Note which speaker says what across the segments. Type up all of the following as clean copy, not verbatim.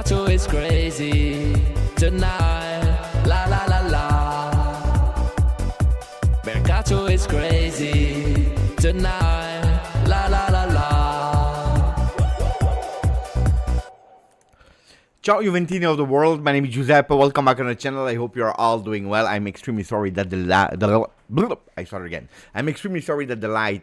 Speaker 1: Mercato is crazy tonight, la la la la. Mercato is crazy tonight, la la la la.
Speaker 2: Ciao Juventini of the world, my name is Giuseppe, welcome back on the channel. I hope you are all doing well. I'm extremely sorry that I'm extremely sorry that the light...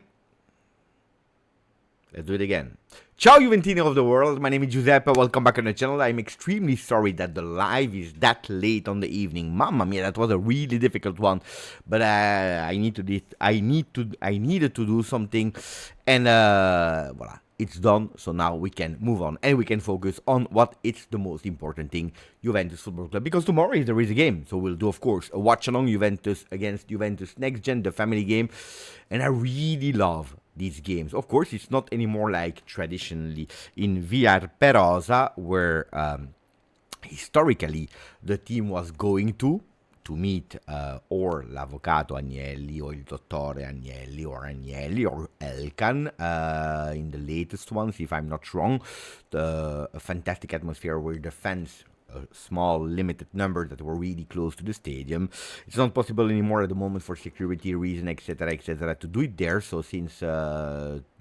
Speaker 2: Let's do it again. Ciao Juventini of the world, my name is Giuseppe, welcome back on the channel. I'm extremely sorry that the live is that late on the evening. Mamma mia, that was a really difficult one. But I needed to do something, and voila. It's done, so now we can move on and we can focus on what is the most important thing, Juventus Football Club. Because tomorrow there is a game, so we'll do, of course, a watch-along Juventus against Juventus Next Gen, the family game. And I really love these games. Of course, it's not anymore like traditionally in Villar Perosa, where historically the team was going to meet or l'Avvocato Agnelli or il Dottore Agnelli or Elkan in the latest ones, if I'm not wrong. A fantastic atmosphere where the fans, a small limited number that were really close to the stadium. It's not possible anymore at the moment for security reasons, etc., to do it there. So since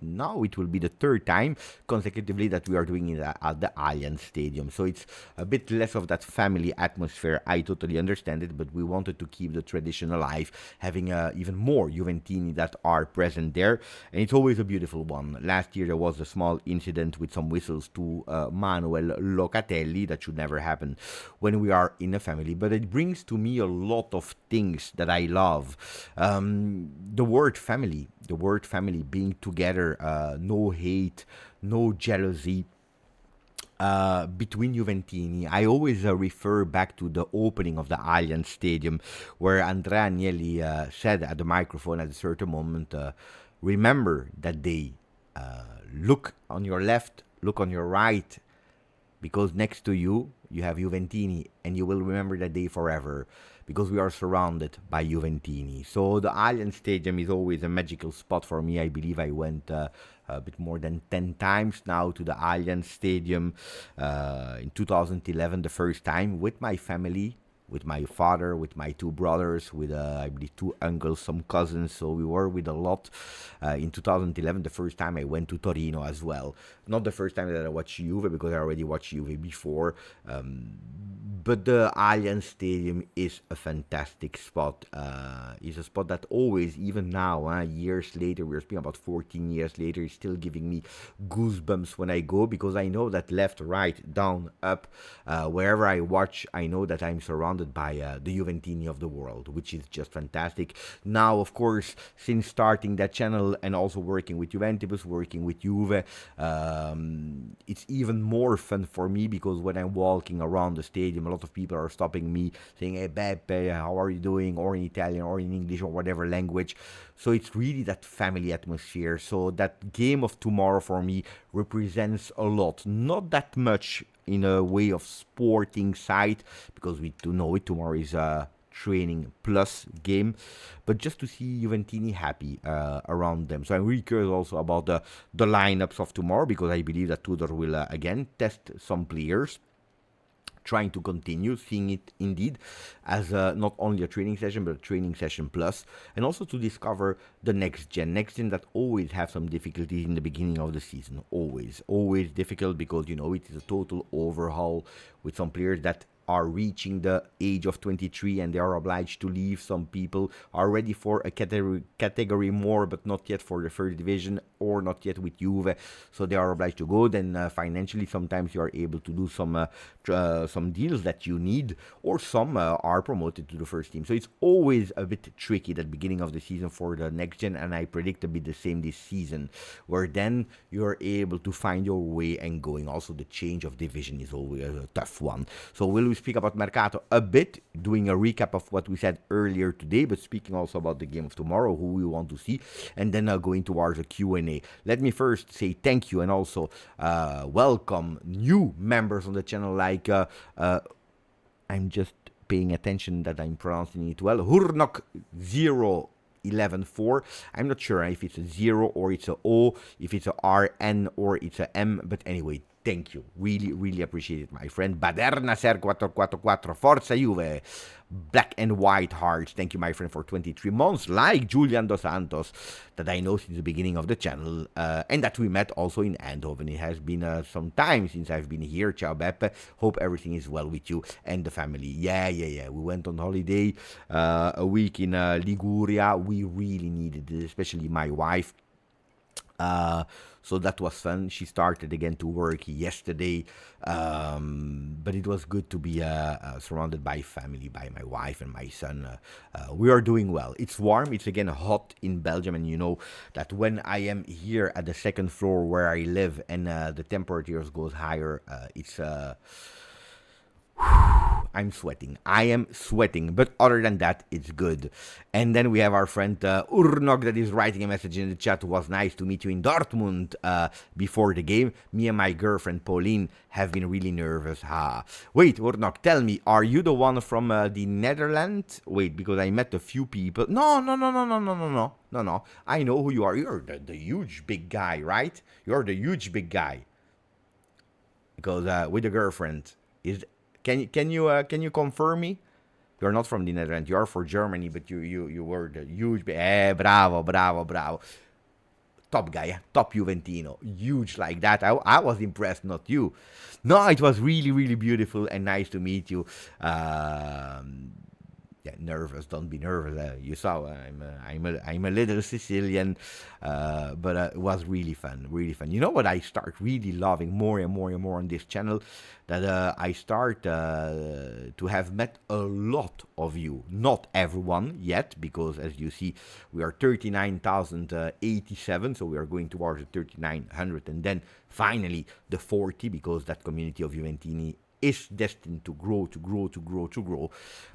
Speaker 2: now it will be the third time consecutively that we are doing it at the Allianz Stadium. So it's a bit less of that family atmosphere. I totally understand it, but we wanted to keep the tradition alive, having even more Juventini that are present there. And it's always a beautiful one. Last year there was a small incident with some whistles to Manuel Locatelli. That should never happen when we are in a family, but it brings to me a lot of things that I love. The word family being together, no hate, no jealousy between Juventini. I always refer back to the opening of the Allianz Stadium, where Andrea Agnelli said at the microphone at a certain moment, remember that day, look on your left, look on your right, because next to you, you have Juventini, and you will remember that day forever, because we are surrounded by Juventini. So the Allianz Stadium is always a magical spot for me. I believe I went a bit more than 10 times now to the Allianz Stadium. In 2011, the first time with my family, with my father, with my two brothers, with I believe 2 uncles, some cousins, so we were with a lot. In 2011, the first time I went to Torino as well. Not the first time that I watched Juve, because I already watched Juve before. But the Allianz Stadium is a fantastic spot. It's a spot that always, even now, years later, we're speaking about 14 years later, is still giving me goosebumps when I go, because I know that left, right, down, up, wherever I watch, I know that I'm surrounded by the Juventini of the world, which is just fantastic. Now, of course, since starting that channel and also working with Juventus, working with Juve, it's even more fun for me, because when I'm walking around the stadium, a lot of people are stopping me, saying, "Hey Beppe, how are you doing?" or in Italian or in English or whatever language. So it's really that family atmosphere. So that game of tomorrow for me represents a lot. Not that much in a way of sporting side, because we do know it, tomorrow is a training plus game, but just to see Juventini happy around them. So I'm really curious also about the lineups of tomorrow, because I believe that Tudor will again test some players, trying to continue seeing it indeed as not only a training session, but a training session plus, and also to discover the next gen that always have some difficulties in the beginning of the season. Always difficult, because, you know, it is a total overhaul with some players that are reaching the age of 23 and they are obliged to leave. Some people are ready for a category more, but not yet for the first division, or not yet with Juve, so they are obliged to go. Then financially, sometimes you are able to do some deals that you need, or some are promoted to the first team. So it's always a bit tricky at the beginning of the season for the next gen, and I predict a bit the same this season, where then you're able to find your way and going. Also, the change of division is always a tough one. So we'll speak about Mercato a bit, doing a recap of what we said earlier today, but speaking also about the game of tomorrow, who we want to see, and then going towards a Q&A. Let me first say thank you and also welcome new members on the channel, like I'm just paying attention that I'm pronouncing it well, Hurnok 0114. I'm not sure if it's a 0 or it's a O, if it's a RN or it's a M, but anyway, Thank you. Really, really appreciate it, my friend. Baderna Ser 444. Forza Juve. Black and White Hearts. Thank you, my friend, for 23 months. Like Julian Dos Santos, that I know since the beginning of the channel, and that we met also in Eindhoven. It has been some time since I've been here. Ciao, Beppe. Hope everything is well with you and the family. Yeah. We went on holiday a week in Liguria. We really needed it, especially my wife. So that was fun. She started again to work yesterday, but it was good to be surrounded by family, by my wife and my son. We are doing well. It's warm. It's again hot in Belgium, and you know that when I am here at the second floor where I live and the temperatures goes higher, it's I'm sweating. I am sweating. But other than that, it's good. And then we have our friend Urnok that is writing a message in the chat. It was nice to meet you in Dortmund before the game. Me and my girlfriend Pauline have been really nervous. Wait, Urnok, tell me, are you the one from the Netherlands? Wait, because I met a few people. No. I know who you are. You're the huge big guy, right? You're the huge big guy. Because with a girlfriend is. Can you confirm me? You're not from the Netherlands. You're for Germany, but you were the huge. Bravo. Top guy, top Juventino, huge like that. I was impressed, not you. No, it was really, really beautiful and nice to meet you. Nervous. Don't be nervous. You saw I'm a little Sicilian, but it was really fun, really fun. You know what? I start really loving more and more on this channel. That I start to have met a lot of you. Not everyone yet, because as you see, we are 39,087, so we are going towards the 3,900, and then finally the 40, because that community of Juventini is destined to grow.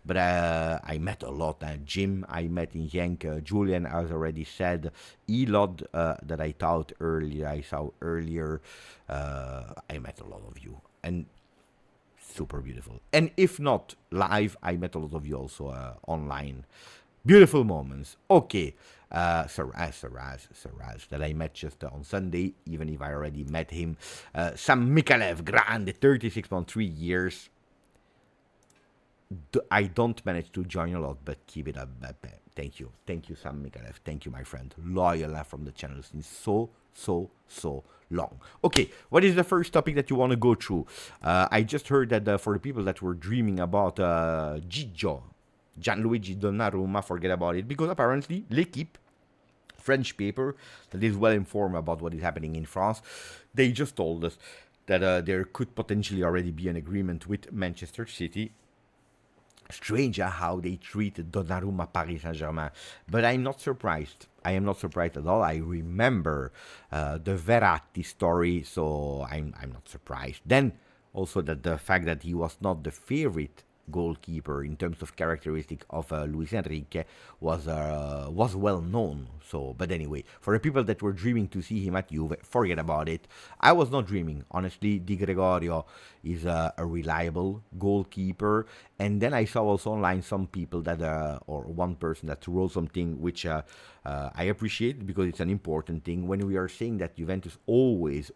Speaker 2: But I met a lot. Jim, I met in Genk. Julian, as already said. Elod, that I saw earlier. I met a lot of you. And super beautiful. And if not live, I met a lot of you also online. Beautiful moments. Okay. Saraz, that I met just on Sunday, even if I already met him. Sam Mikalev, grande, 36.3 years. I don't manage to join a lot, but keep it up, Beppe. Thank you, Sam Mikalev. Thank you, my friend. Loyal from the channel since so long. Okay, what is the first topic that you want to go through? I just heard that for the people that were dreaming about Gianluigi Donnarumma, forget about it, because apparently L'Equipe, French paper that is well informed about what is happening in France, they just told us that there could potentially already be an agreement with Manchester City. Strange how they treated Donnarumma Paris Saint-Germain, but I'm not surprised. I am not surprised at all. I remember the Verratti story, so I'm not surprised. Then also that the fact that he was not the favorite goalkeeper in terms of characteristic of Luis Enrique was well known. So, but anyway, for the people that were dreaming to see him at Juve, forget about it. I was not dreaming, honestly. Di Gregorio is a reliable goalkeeper. And then I saw also online some people that or one person that wrote something which I appreciate, because it's an important thing when we are saying that Juventus always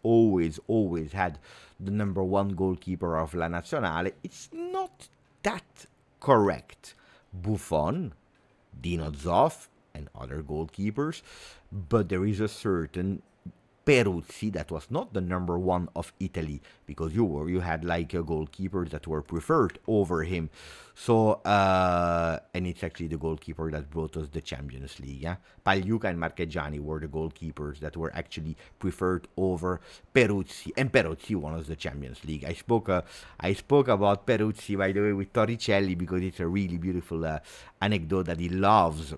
Speaker 2: had the number one goalkeeper of La Nazionale. It's not that correct. Buffon, Dino Zoff, and other goalkeepers, but there is a certain Peruzzi that was not the number one of Italy, because you had like goalkeepers that were preferred over him. So and it's actually the goalkeeper that brought us the Champions League. Pagliuca and Marchegiani were the goalkeepers that were actually preferred over Peruzzi, and Peruzzi won us the Champions League. I spoke about Peruzzi, by the way, with Torricelli, because it's a really beautiful anecdote that he loves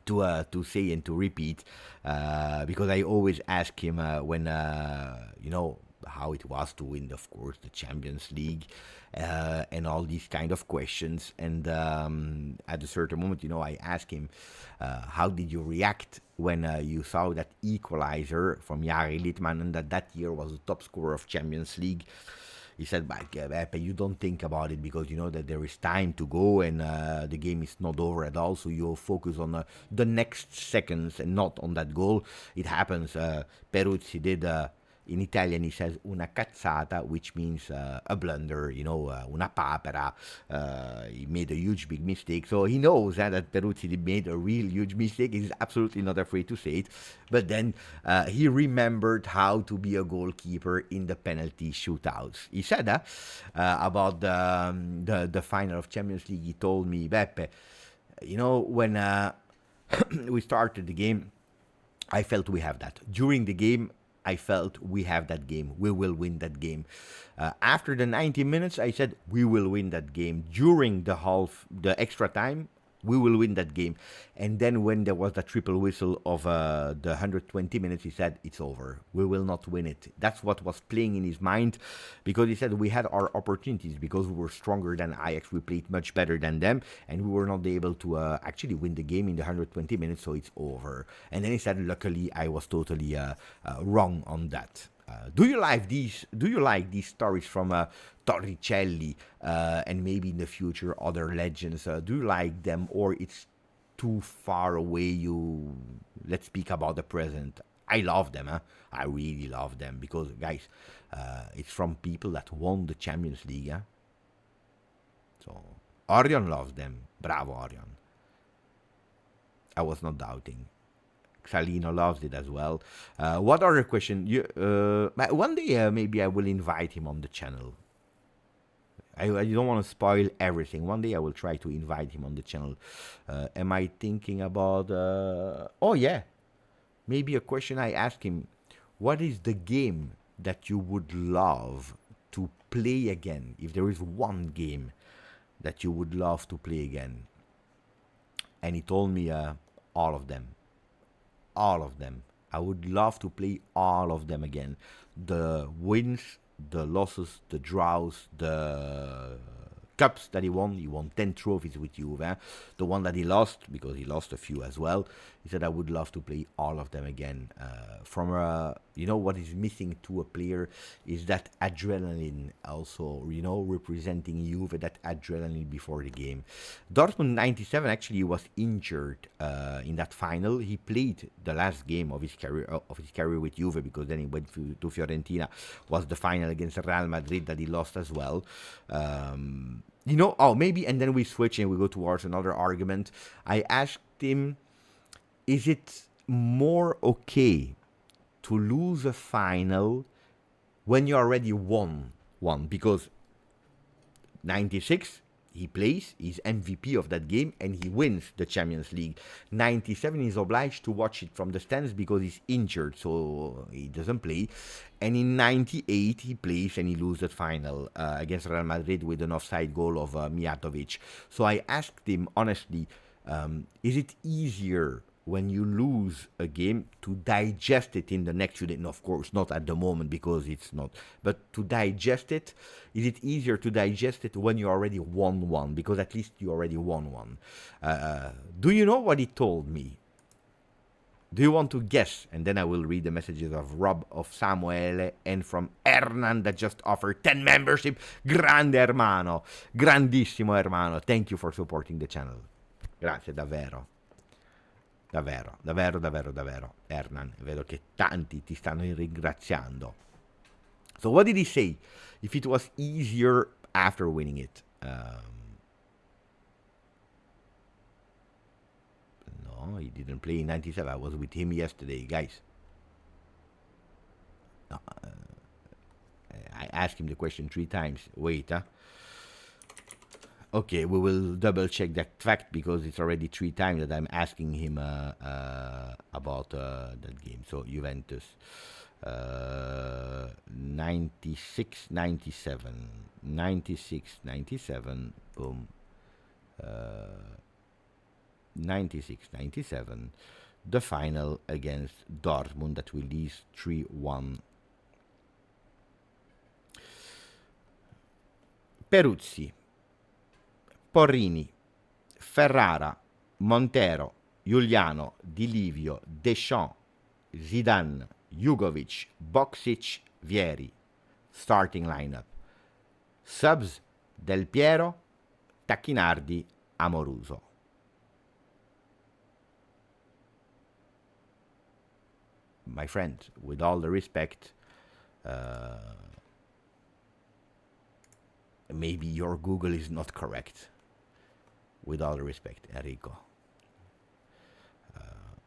Speaker 2: to say and to repeat, because I always ask him when how it was to win, of course, the Champions League, and all these kind of questions. And at a certain moment, I asked him, how did you react when you saw that equalizer from Jari Litmanen, and that year was the top scorer of Champions League? He said, Beppe, you don't think about it, because you know that there is time to go, and the game is not over at all, so you'll focus on the next seconds and not on that goal. It happens. Peruzzi did In Italian, he says una cazzata, which means a blunder, una papera. He made a huge, big mistake. So he knows that Peruzzi made a real huge mistake. He's absolutely not afraid to say it. But then he remembered how to be a goalkeeper in the penalty shootouts. He said about the final of Champions League. He told me, Beppe, when we started the game, I felt we have that. During the game, I felt we have that game. We will win that game. After the 90 minutes, I said we will win that game. During the extra time, we will win that game. And then when there was the triple whistle of the 120 minutes, he said, it's over. We will not win it. That's what was playing in his mind, because he said we had our opportunities because we were stronger than Ajax. We played much better than them, and we were not able to actually win the game in the 120 minutes, so it's over. And then he said, luckily, I was totally wrong on that. Do you like these stories from Torricelli and maybe in the future other legends? Do you like them, or it's too far away? Let's speak about the present. I love them. I really love them because, guys, it's from people that won the Champions League. So Orion loves them. Bravo, Orion. I was not doubting. Salino loves it as well. What other question? One day maybe I will invite him on the channel. I don't want to spoil everything. One day I will try to invite him on the channel. Am I thinking about... oh yeah, maybe a question I asked him. What is the game that you would love to play again? If there is one game that you would love to play again. And he told me all of them. All of them. I would love to play all of them again. The wins, the losses, the draws, the cups that he won. He won 10 trophies with Juve. The one that he lost, because he lost a few as well. He said, I would love to play all of them again. What is missing to a player is that adrenaline also, representing Juve, that adrenaline before the game. Dortmund 97 actually was injured in that final. He played the last game of his career with Juve, because then he went to Fiorentina. Was the final against Real Madrid that he lost as well. Maybe, and then we switch and we go towards another argument. I asked him, is it more okay to lose a final when you already won one? Because 96, he plays, he's MVP of that game, and he wins the Champions League. 97, he's obliged to watch it from the stands because he's injured, so he doesn't play. And in 98, he plays and he loses the final against Real Madrid with an offside goal of Mijatovic. So I asked him, honestly, is it easier when you lose a game to digest it in the next few days? No, of course, not at the moment, because it's not. But to digest it, is it easier to digest it when you already won one? Because at least you already won one. Do you know what he told me? Do you want to guess? And then I will read the messages of Rob, of Samuele, and from Hernan that just offered 10 membership. Grande hermano. Grandissimo hermano. Thank you for supporting the channel. Grazie, davvero. Davvero, davvero, davvero, davvero. Hernan, vedo che tanti ti stanno ringraziando. So what did he say? If it was easier after winning it. No, he didn't play in 97. I was with him yesterday, guys. No, I asked him the question 3 times. Wait, Okay, we will double check that fact, because it's already 3 times that I'm asking him about that game. So Juventus, 96, 97, 96, 97, boom, 96, 97, the final against Dortmund that will lose 3-1. Peruzzi, Porrini, Ferrara, Montero, Giuliano, Di Livio, Deschamps, Zidane, Jugovic, Boksic, Vieri. Starting lineup. Subs: Del Piero, Tacchinardi, Amoruso. My friend, with all the respect, Maybe your Google is not correct. With all the respect, Enrico.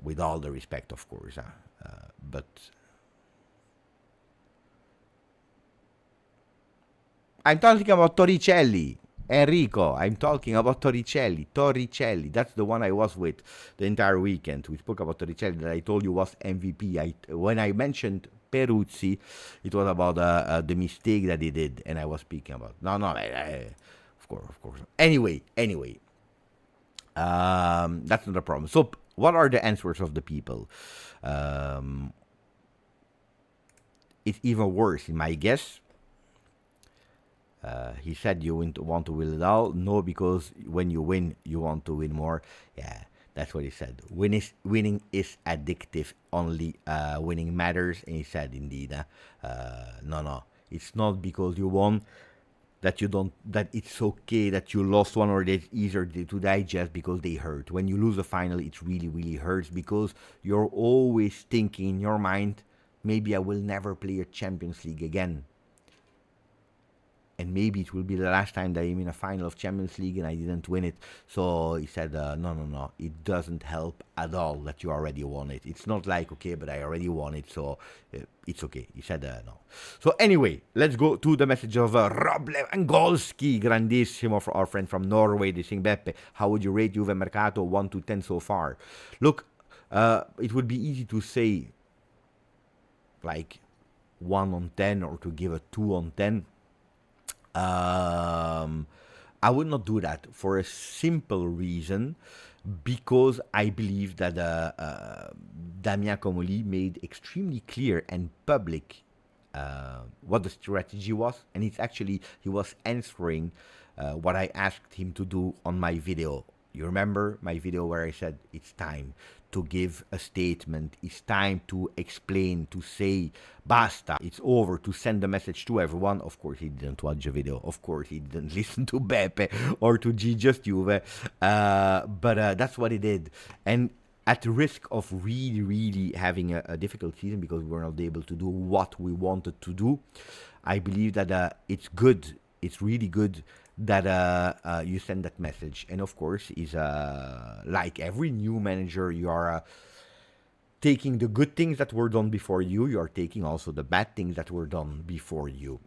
Speaker 2: With all the respect, of course. But I'm talking about Torricelli. Enrico, I'm talking about Torricelli. Torricelli, that's the one I was with the entire weekend. We spoke about Torricelli that I told you was MVP. When I mentioned Peruzzi, it was about the mistake that he did, and I was speaking about. No, of course. Anyway, that's not a problem. So, what are the answers of the people? It's even worse, in my guess. He said you want to win it all. No, because when you win, you want to win more. Yeah, that's what he said. Winning is addictive. Only winning matters. And he said, indeed, no, it's not because you won that it's okay that you lost one, or that it's easier to digest because they hurt. When you lose a final, it really, really hurts because you're always thinking in your mind, maybe I will never play a Champions League again. And maybe it will be the last time that I'm in a final of Champions League and I didn't win it. So he said, no, it doesn't help at all that you already won it. It's not like, okay, but I already won it, so it's okay. He said, no. So anyway, let's go to the message of Rob Lewandowski, grandissimo, for our friend from Norway. They saying, Beppe, how would you rate Juve Mercato 1 to 10 so far? Look, it would be easy to say like 1 on 10 or to give a 2 on 10. I would not do that for a simple reason, because I believe that Damien Comolli made extremely clear and public what the strategy was, and he was answering what I asked him to do on my video. You remember my video where I said it's time to give a statement, it's time to explain, to say basta, it's over, to send a message to everyone. Of course he didn't watch the video, of course he didn't listen to Beppe or to GJustjuve, but that's what he did. And at the risk of really having a difficult season because we were not able to do what we wanted to do, I believe that it's good, it's really good that you send that message. And of course, is like every new manager, you are taking the good things that were done before you. You are taking also the bad things that were done before you.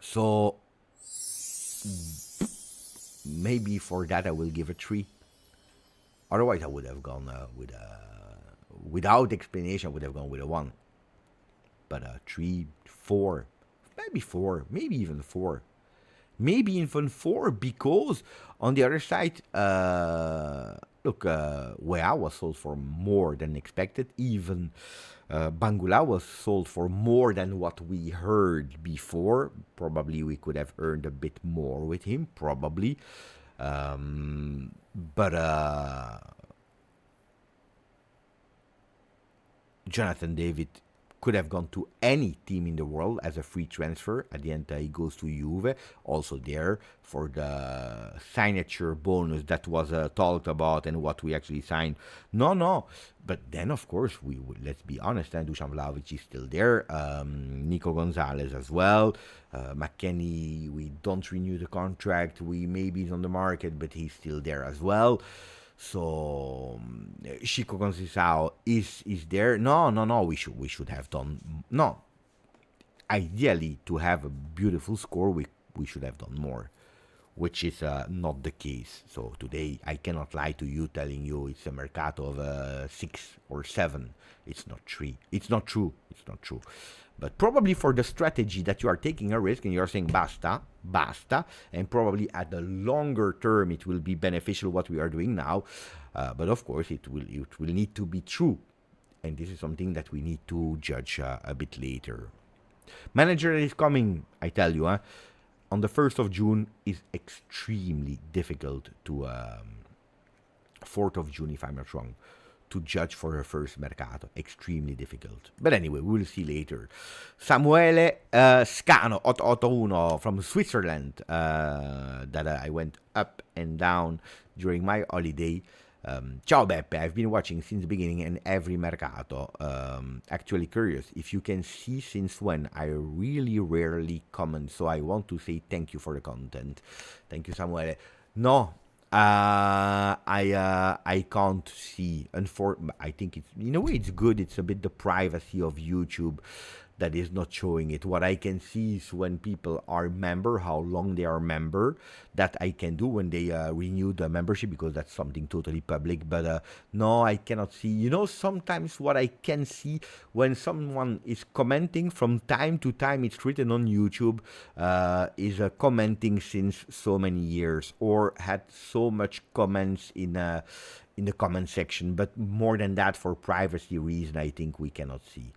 Speaker 2: So maybe for that I will give a 3. Otherwise, I would have gone without explanation. I would have gone with a 1. But 3, 4, maybe 4, maybe even 4. Maybe even 4, because on the other side, look, Weah was sold for more than expected. Even Bangula was sold for more than what we heard before. Probably we could have earned a bit more with him, probably. But Jonathan David could have gone to any team in the world as a free transfer. At the end, he goes to Juve, also there for the signature bonus that was talked about and what we actually signed. No. But then, of course, let's be honest, Dusan Vlahovic is still there. Nico Gonzalez as well. McKennie, we don't renew the contract. Maybe he's on the market, but he's still there as well. So Chico Conceição is there. No. We should have done. No. Ideally, to have a beautiful score, we should have done more, which is not the case. So today I cannot lie to you, telling you it's a Mercato of 6 or 7. It's not 3. It's not true. It's not true. But probably for the strategy that you are taking a risk and you're saying basta, and probably at the longer term it will be beneficial what we are doing now. But of course it will need to be true. And this is something that we need to judge a bit later. Manager is coming, I tell you, on the 1st of June is extremely difficult to 4th of June, if I'm not wrong, to judge for her first Mercato. Extremely difficult. But anyway, we'll see later. Samuele Scano, 881 from Switzerland, that I went up and down during my holiday. Ciao Beppe, I've been watching since the beginning and every Mercato. Actually curious if you can see since when. I really rarely comment, so I want to say thank you for the content. Thank you, Samuele. No, I can't see. I think it's, in a way it's good. It's a bit the privacy of YouTube that is not showing it. What I can see is when people are member, how long they are member. That I can do when they renew the membership, because that's something totally public. But no, I cannot see. You know, sometimes what I can see when someone is commenting from time to time, it's written on YouTube, is commenting since so many years or had so much comments in the comment section. But more than that, for privacy reason, I think we cannot see.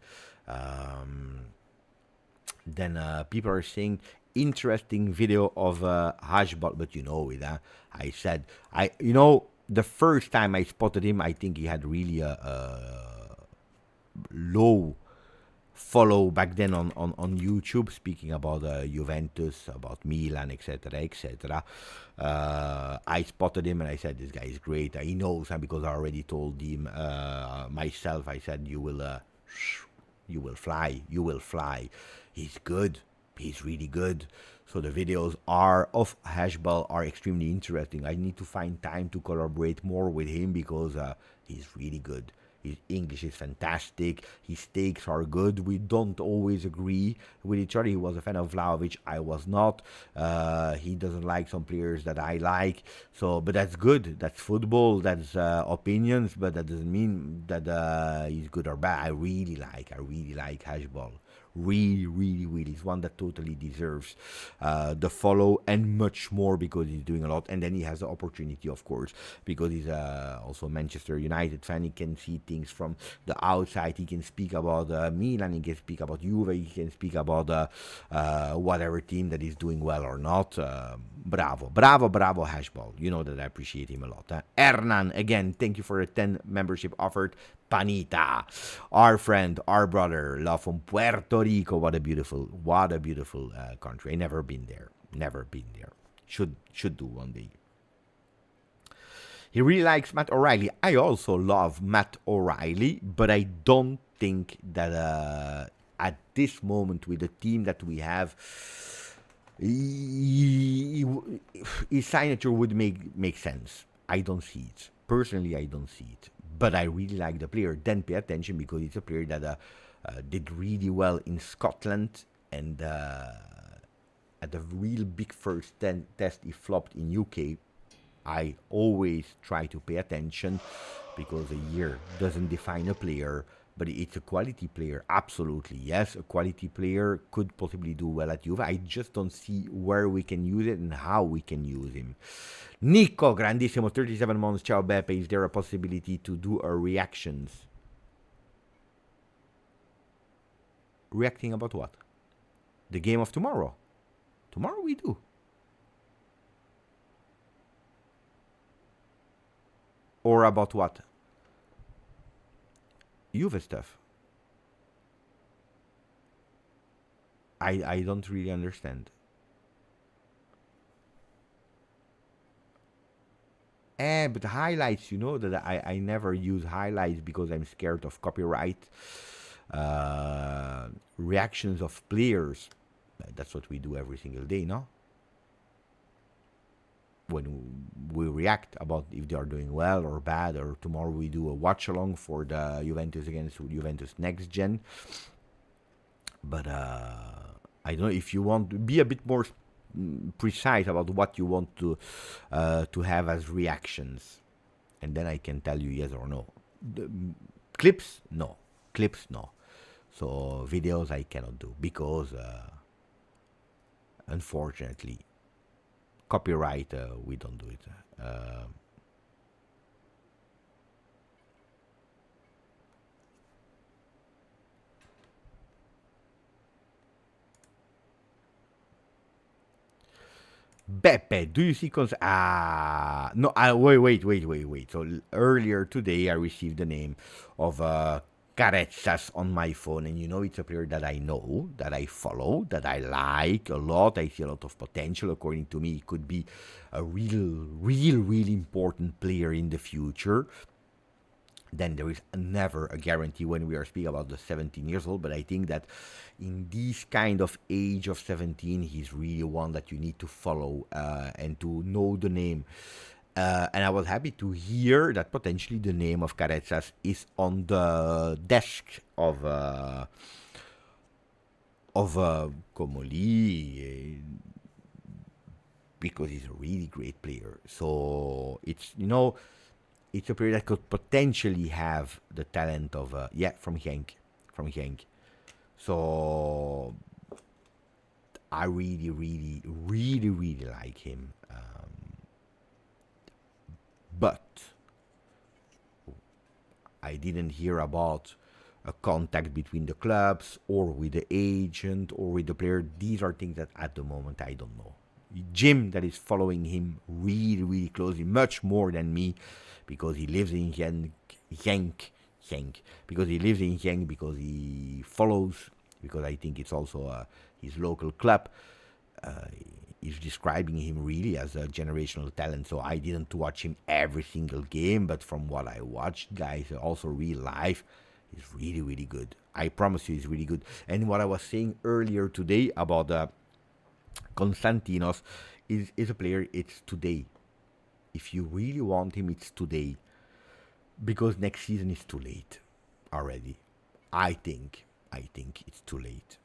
Speaker 2: Then people are saying interesting video of Hashball, but you know it. I said the first time I spotted him, I think he had really a low follow back then on YouTube, speaking about Juventus, about Milan, etc., etc. I spotted him and I said, this guy is great. He knows, because I already told him myself. I said, you will fly. He's good. He's really good. So the videos of Hashball are extremely interesting. I need to find time to collaborate more with him, because he's really good. His English is fantastic. His takes are good. We don't always agree with each other. He was a fan of Vlahovic. I was not. He doesn't like some players that I like. So, but that's good. That's football. That's opinions. But that doesn't mean that he's good or bad. I really like Hashball. Really. He's one that totally deserves the follow and much more, because he's doing a lot. And then he has the opportunity, of course, because he's also a Manchester United fan. He can see things from the outside. He can speak about Milan. He can speak about Juve. He can speak about whatever team that is doing well or not. Bravo, Hashball. You know that I appreciate him a lot. Hernan, again, thank you for a 10 membership offered. Panita, our friend, our brother, love from Puerto Rico. What a beautiful country. I never been there. Should do one day. He really likes Matt O'Reilly. I also love Matt O'Reilly, but I don't think that at this moment, with the team that we have, his signature would make sense. I don't see it. Personally, I don't see it. But I really like the player. Then pay attention, because it's a player that did really well in Scotland, and at a real big first test he flopped in UK. I always try to pay attention, because a year doesn't define a player, but it's a quality player. Absolutely, yes, a quality player could possibly do well at Juve. I just don't see where we can use it and how we can use him. Nico, grandissimo, 37 months. Ciao Beppe, is there a possibility to do a reactions? Reacting about what? The game of tomorrow. Tomorrow we do. Or about what? Juve stuff. I don't really understand. But highlights, you know that I never use highlights, because I'm scared of copyright. Reactions of players, that's what we do every single day, no? When we react about if they are doing well or bad, or tomorrow we do a watch along for the Juventus against Juventus next gen. But I don't know if you want to be a bit more precise about what you want to have as reactions, and then I can tell you yes or no. Clips, no. So videos I cannot do, because unfortunately copyright, we don't do it. Beppe, do you see no, wait. So earlier today I received the name of Carezzas on my phone, and it's a player that I know, that I follow, that I like a lot. I see a lot of potential. According to me, he could be a real important player in the future. Then there is never a guarantee when we are speaking about the 17 years old, but I think that in this kind of age of 17, he's really one that you need to follow and to know the name. And I was happy to hear that potentially the name of Carezzas is on the desk of Comoli, because he's a really great player. So it's it's a player that could potentially have the talent of from Genk. So I really like him. But I didn't hear about a contact between the clubs or with the agent or with the player. These are things that at the moment I don't know. Jim, that is following him really closely, much more than me, because he lives in Genk, because he lives in Genk, because he follows, because I think it's also his local club. Is describing him really as a generational talent. So I didn't watch him every single game, but from what I watched, guys, also real life, he's really good. I promise you, he's really good. And what I was saying earlier today about Konstantinos is a player. It's today. If you really want him, it's today, because next season is too late already. I think it's too late.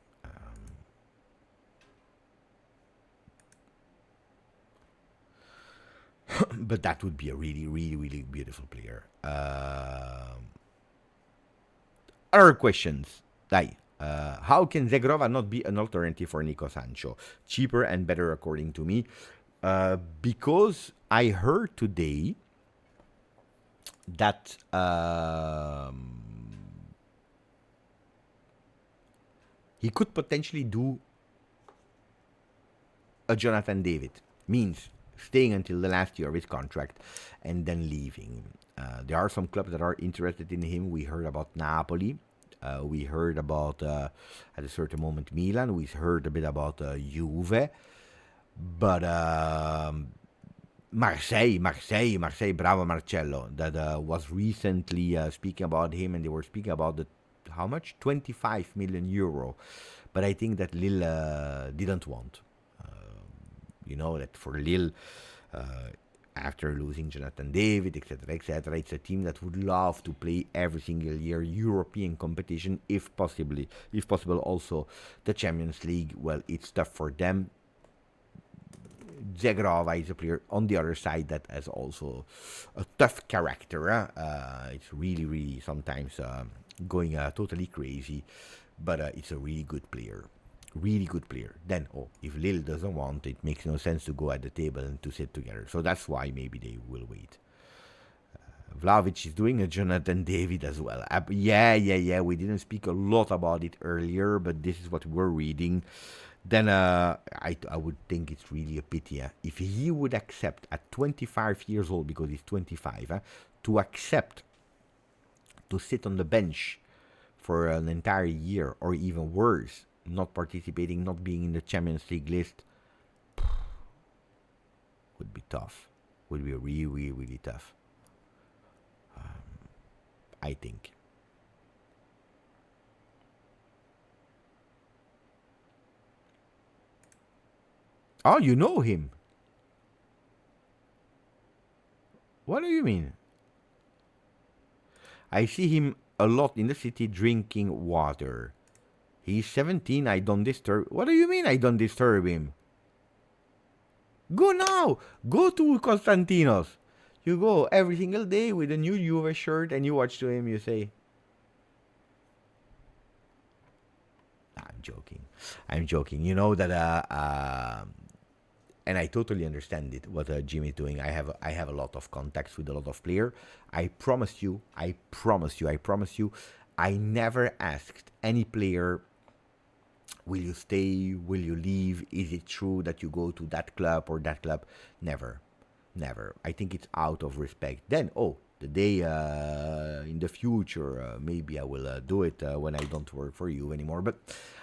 Speaker 2: But that would be a really beautiful player. Other questions. How can Zegrova not be an alternative for Nico Sancho? Cheaper and better, according to me. Because I heard today that he could potentially do a Jonathan David. Means staying until the last year of his contract and then leaving. There are some clubs that are interested in him. We heard about Napoli. We heard about, at a certain moment, Milan. We heard a bit about Juve. But Marseille, bravo Marcello, that was recently speaking about him, and they were speaking about how much? 25 million euro. But I think that Lille didn't want. That for Lille, after losing Jonathan David, etc., it's a team that would love to play every single year European competition, if possible also the Champions League. Well, it's tough for them. Zegrova is a player on the other side that has also a tough character. It's really sometimes going totally crazy, but it's a really good player. Then, if Lille doesn't want, it makes no sense to go at the table and to sit together. So that's why maybe they will wait. Vlahovic is doing a Jonathan David as well. Yeah. We didn't speak a lot about it earlier, but this is what we're reading. Then I would think it's really a pity if he would accept at 25 years old, because he's 25, to accept to sit on the bench for an entire year, or even worse, not participating, not being in the Champions League list, would be tough. Would be really tough. I think. Oh, you know him? What do you mean? I see him a lot in the city drinking water. He's 17, I don't disturb. What do you mean I don't disturb him? Go now! Go to Konstantinos. You go every single day with a new Juve shirt and you watch to him, you say. I'm joking. You know that, and I totally understand it, what Jim is doing. I have a lot of contacts with a lot of players. I promise you, I never asked any player, will you stay? Will you leave? Is it true that you go to that club or that club? Never. I think it's out of respect. Then, The day in the future, maybe I will do it when I don't work for you anymore. But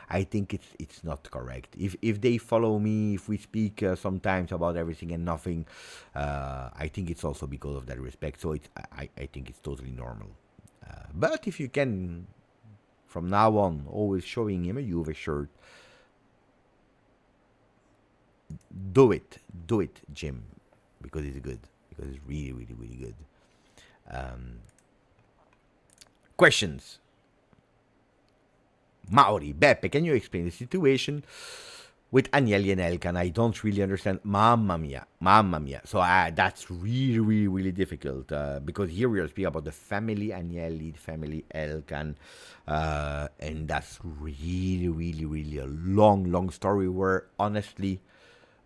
Speaker 2: I think it's not correct. If they follow me, if we speak sometimes about everything and nothing, I think it's also because of that respect. So I think it's totally normal. But if you can, from now on, always showing him a Juve shirt, do it, Jim, because it's good, because it's really, really, really good. Questions. Mauri, Beppe, can you explain the situation with Agnelli and Elkan? I don't really understand. Mamma mia, mamma mia. So that's really, really, really difficult because here we are speaking about the family Agnelli, the family Elkan, and that's really, really, really a long, long story where honestly,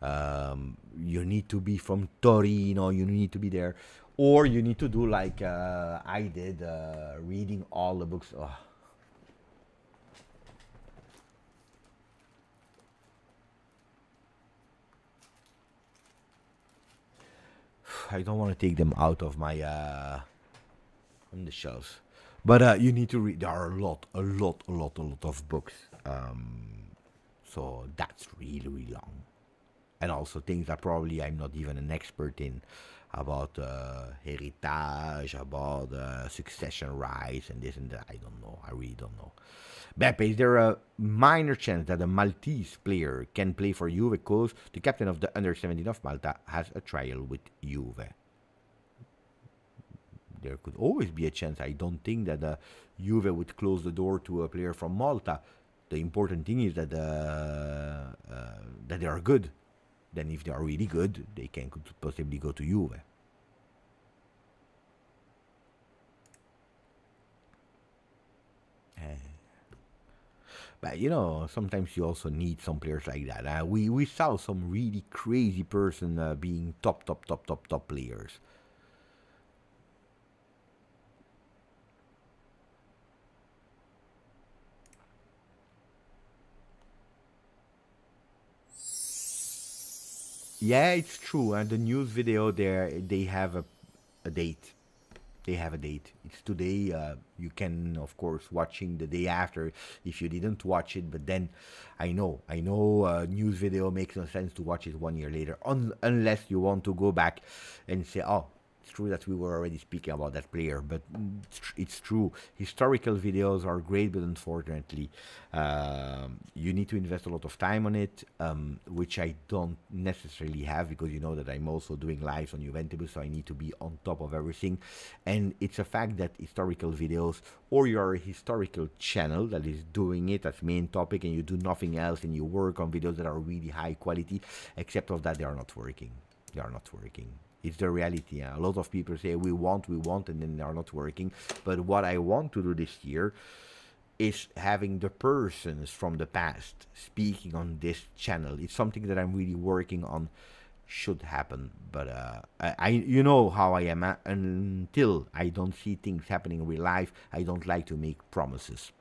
Speaker 2: you need to be from Torino, you need to be there, or you need to do like I did, reading all the books. Oh. I don't want to take them out of my on the shelves, but you need to read. There are a lot of books. So that's really, really long, and also things that probably I'm not even an expert in, about heritage, about succession rights, and this and that. I don't know. I really don't know. Beppe, is there a minor chance that a Maltese player can play for Juve because the captain of the under-17 of Malta has a trial with Juve? There could always be a chance. I don't think that Juve would close the door to a player from Malta. The important thing is that that they are good. Then if they are really good, they can possibly go to Juve. But you know, sometimes you also need some players like that. We saw some really crazy person being top players. Yeah, it's true. And the news video there, they have a date. They have a date. It's today. You can, of course, watching the day after if you didn't watch it. But then, I know, news video makes no sense to watch it 1 year later, unless you want to go back and say, oh, it's true that we were already speaking about that player. But it's true. Historical videos are great, but unfortunately, you need to invest a lot of time on it, which I don't necessarily have, because you know that I'm also doing lives on Juventus, so I need to be on top of everything. And it's a fact that historical videos, or you're a historical channel that is doing it as main topic and you do nothing else and you work on videos that are really high quality, except of that they are not working. They are not working. It's the reality. A lot of people say we want, and then they are not working. But what I want to do this year is having the persons from the past speaking on this channel. It's something that I'm really working on. Should happen, but I you know how I am. Until I don't see things happening in real life, I don't like to make promises.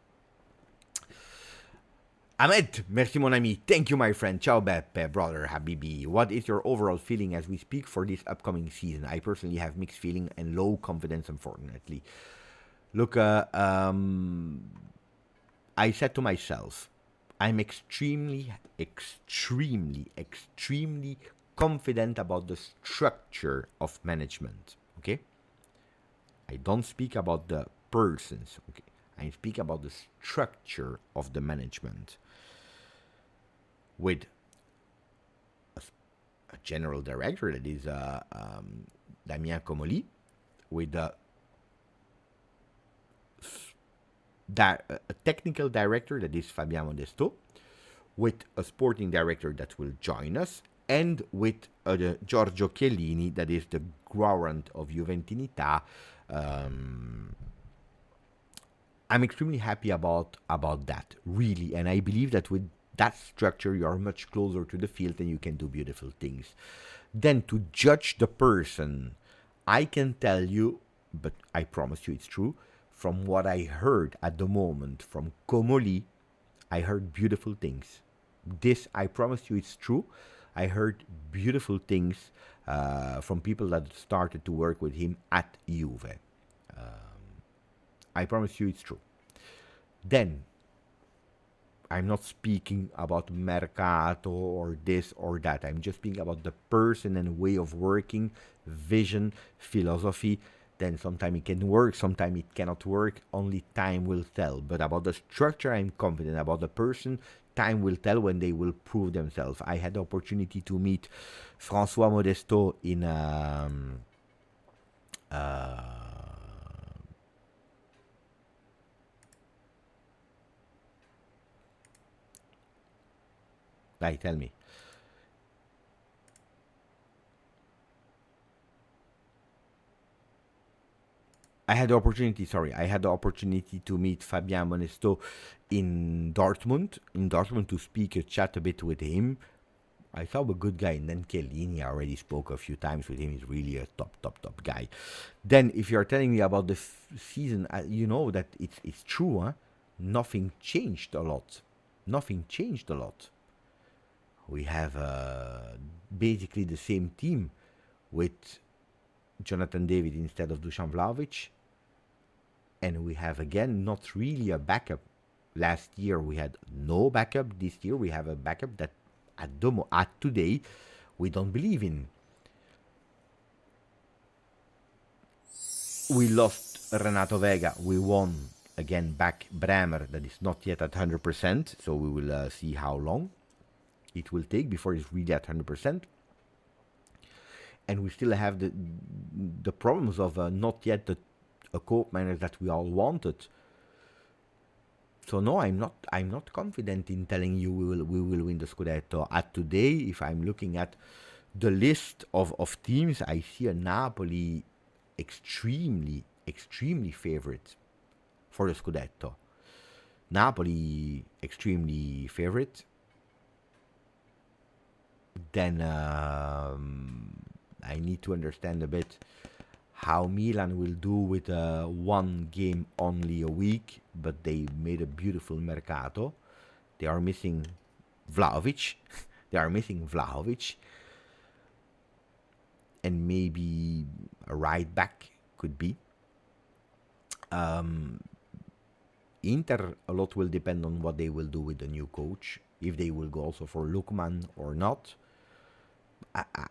Speaker 2: Ahmed, merci mon ami. Thank you, my friend. Ciao, Beppe, brother, Habibi. What is your overall feeling as we speak for this upcoming season? I personally have mixed feeling and low confidence, unfortunately. Look, I said to myself, I'm extremely confident about the structure of management. Okay, I don't speak about the persons. Okay, I speak about the structure of the management, with a general director that is Damien Comoli, with a technical director that is Fabien Modesto, with a sporting director that will join us, and with Giorgio Chiellini, that is the warrant of Juventinità. I'm extremely happy about that, really, and I believe that with that structure you are much closer to the field and you can do beautiful things. Then to judge the person, I can tell you, but I promise you it's true, from what I heard at the moment from Comoli, I heard beautiful things. This, I promise you it's true. I heard beautiful things from people that started to work with him at Juve. I promise you it's true. Then, I'm not speaking about Mercato or this or that. I'm just speaking about the person and way of working, vision, philosophy. Then sometimes it can work, sometimes it cannot work. Only time will tell. But about the structure, I'm confident. About the person, time will tell when they will prove themselves. I had the opportunity to meet François Modesto in tell me. I had the opportunity to meet Fabien Monesto in Dortmund to speak a chat a bit with him. I saw a good guy, and then Chiellini, I already spoke a few times with him. He's really a top guy. Then, if you're telling me about the season, you know that it's true, huh? Nothing changed a lot. We have basically the same team with Jonathan David instead of Dusan Vlahovic. And we have, again, not really a backup. Last year we had no backup. This year we have a backup that at today we don't believe in. We lost Renato Vega. We won, again, back Bremer. That is not yet at 100%. So we will see how long it will take before it's really at 100%. And we still have the problems of not yet a co-manager that we all wanted. So no, I'm not confident in telling you we will win the Scudetto. At today, if I'm looking at the list of teams, I see a Napoli extremely favorite for the Scudetto. Napoli extremely favorite. Then I need to understand a bit how Milan will do with one game only a week, but they made a beautiful Mercato. They are missing Vlahovic. And maybe a right back could be. Inter, a lot will depend on what they will do with the new coach. If they will go also for Lookman or not.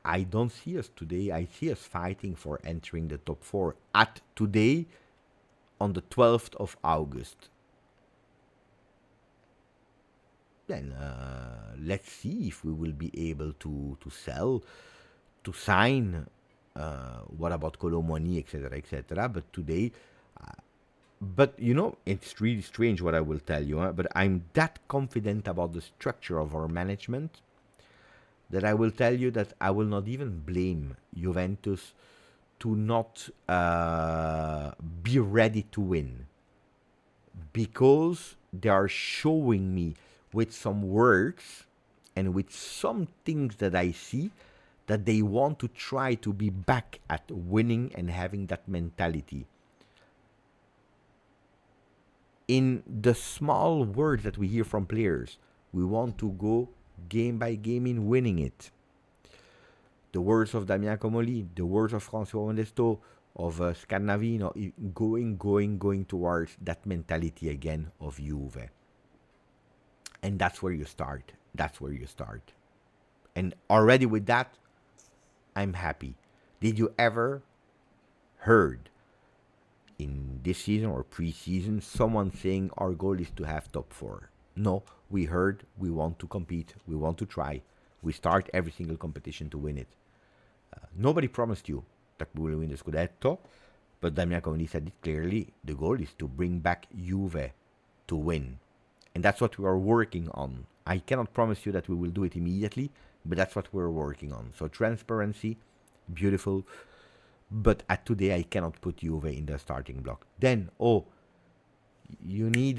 Speaker 2: I don't see us today. I see us fighting for entering the top 4 at today on the 12th of August. Then let's see if we will be able to sell, to sign. What about Colomoni, etc. But today, but you know, it's really strange what I will tell you. But I'm that confident about the structure of our management that I will tell you that I will not even blame Juventus to not be ready to win, because they are showing me with some words and with some things that I see that they want to try to be back at winning and having that mentality. In the small words that we hear from players, we want to go game by game in winning it. The words of Damien Comolli, the words of François Modesto, of Scannavino, going towards that mentality again of Juve. And that's where you start. And already with that, I'm happy. Did you ever heard in this season or pre-season someone saying our goal is to have top 4? No, we heard we want to compete, we want to try. We start every single competition to win it. Nobody promised you that we will win the Scudetto, but Damian Comolli said it clearly. The goal is to bring back Juve to win. And that's what we are working on. I cannot promise you that we will do it immediately, but that's what we're working on. So transparency, beautiful. But at today, I cannot put Juve in the starting block. Then, you need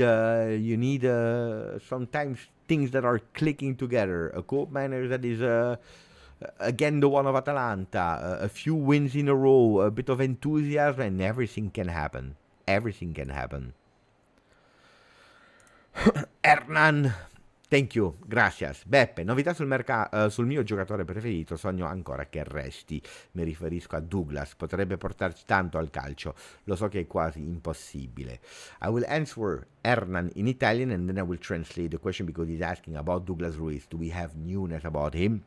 Speaker 2: sometimes things that are clicking together. A co-manager that is again the one of Atalanta. A few wins in a row. A bit of enthusiasm, and everything can happen. Hernan Thank you, gracias. Beppe, novità sul mio giocatore preferito, sogno ancora che resti. Mi riferisco a Douglas, potrebbe portarci tanto al calcio, lo so che è quasi impossibile. I will answer Hernan in Italian and then I will translate the question because he's asking about Douglas Luiz. Do we have newness about him?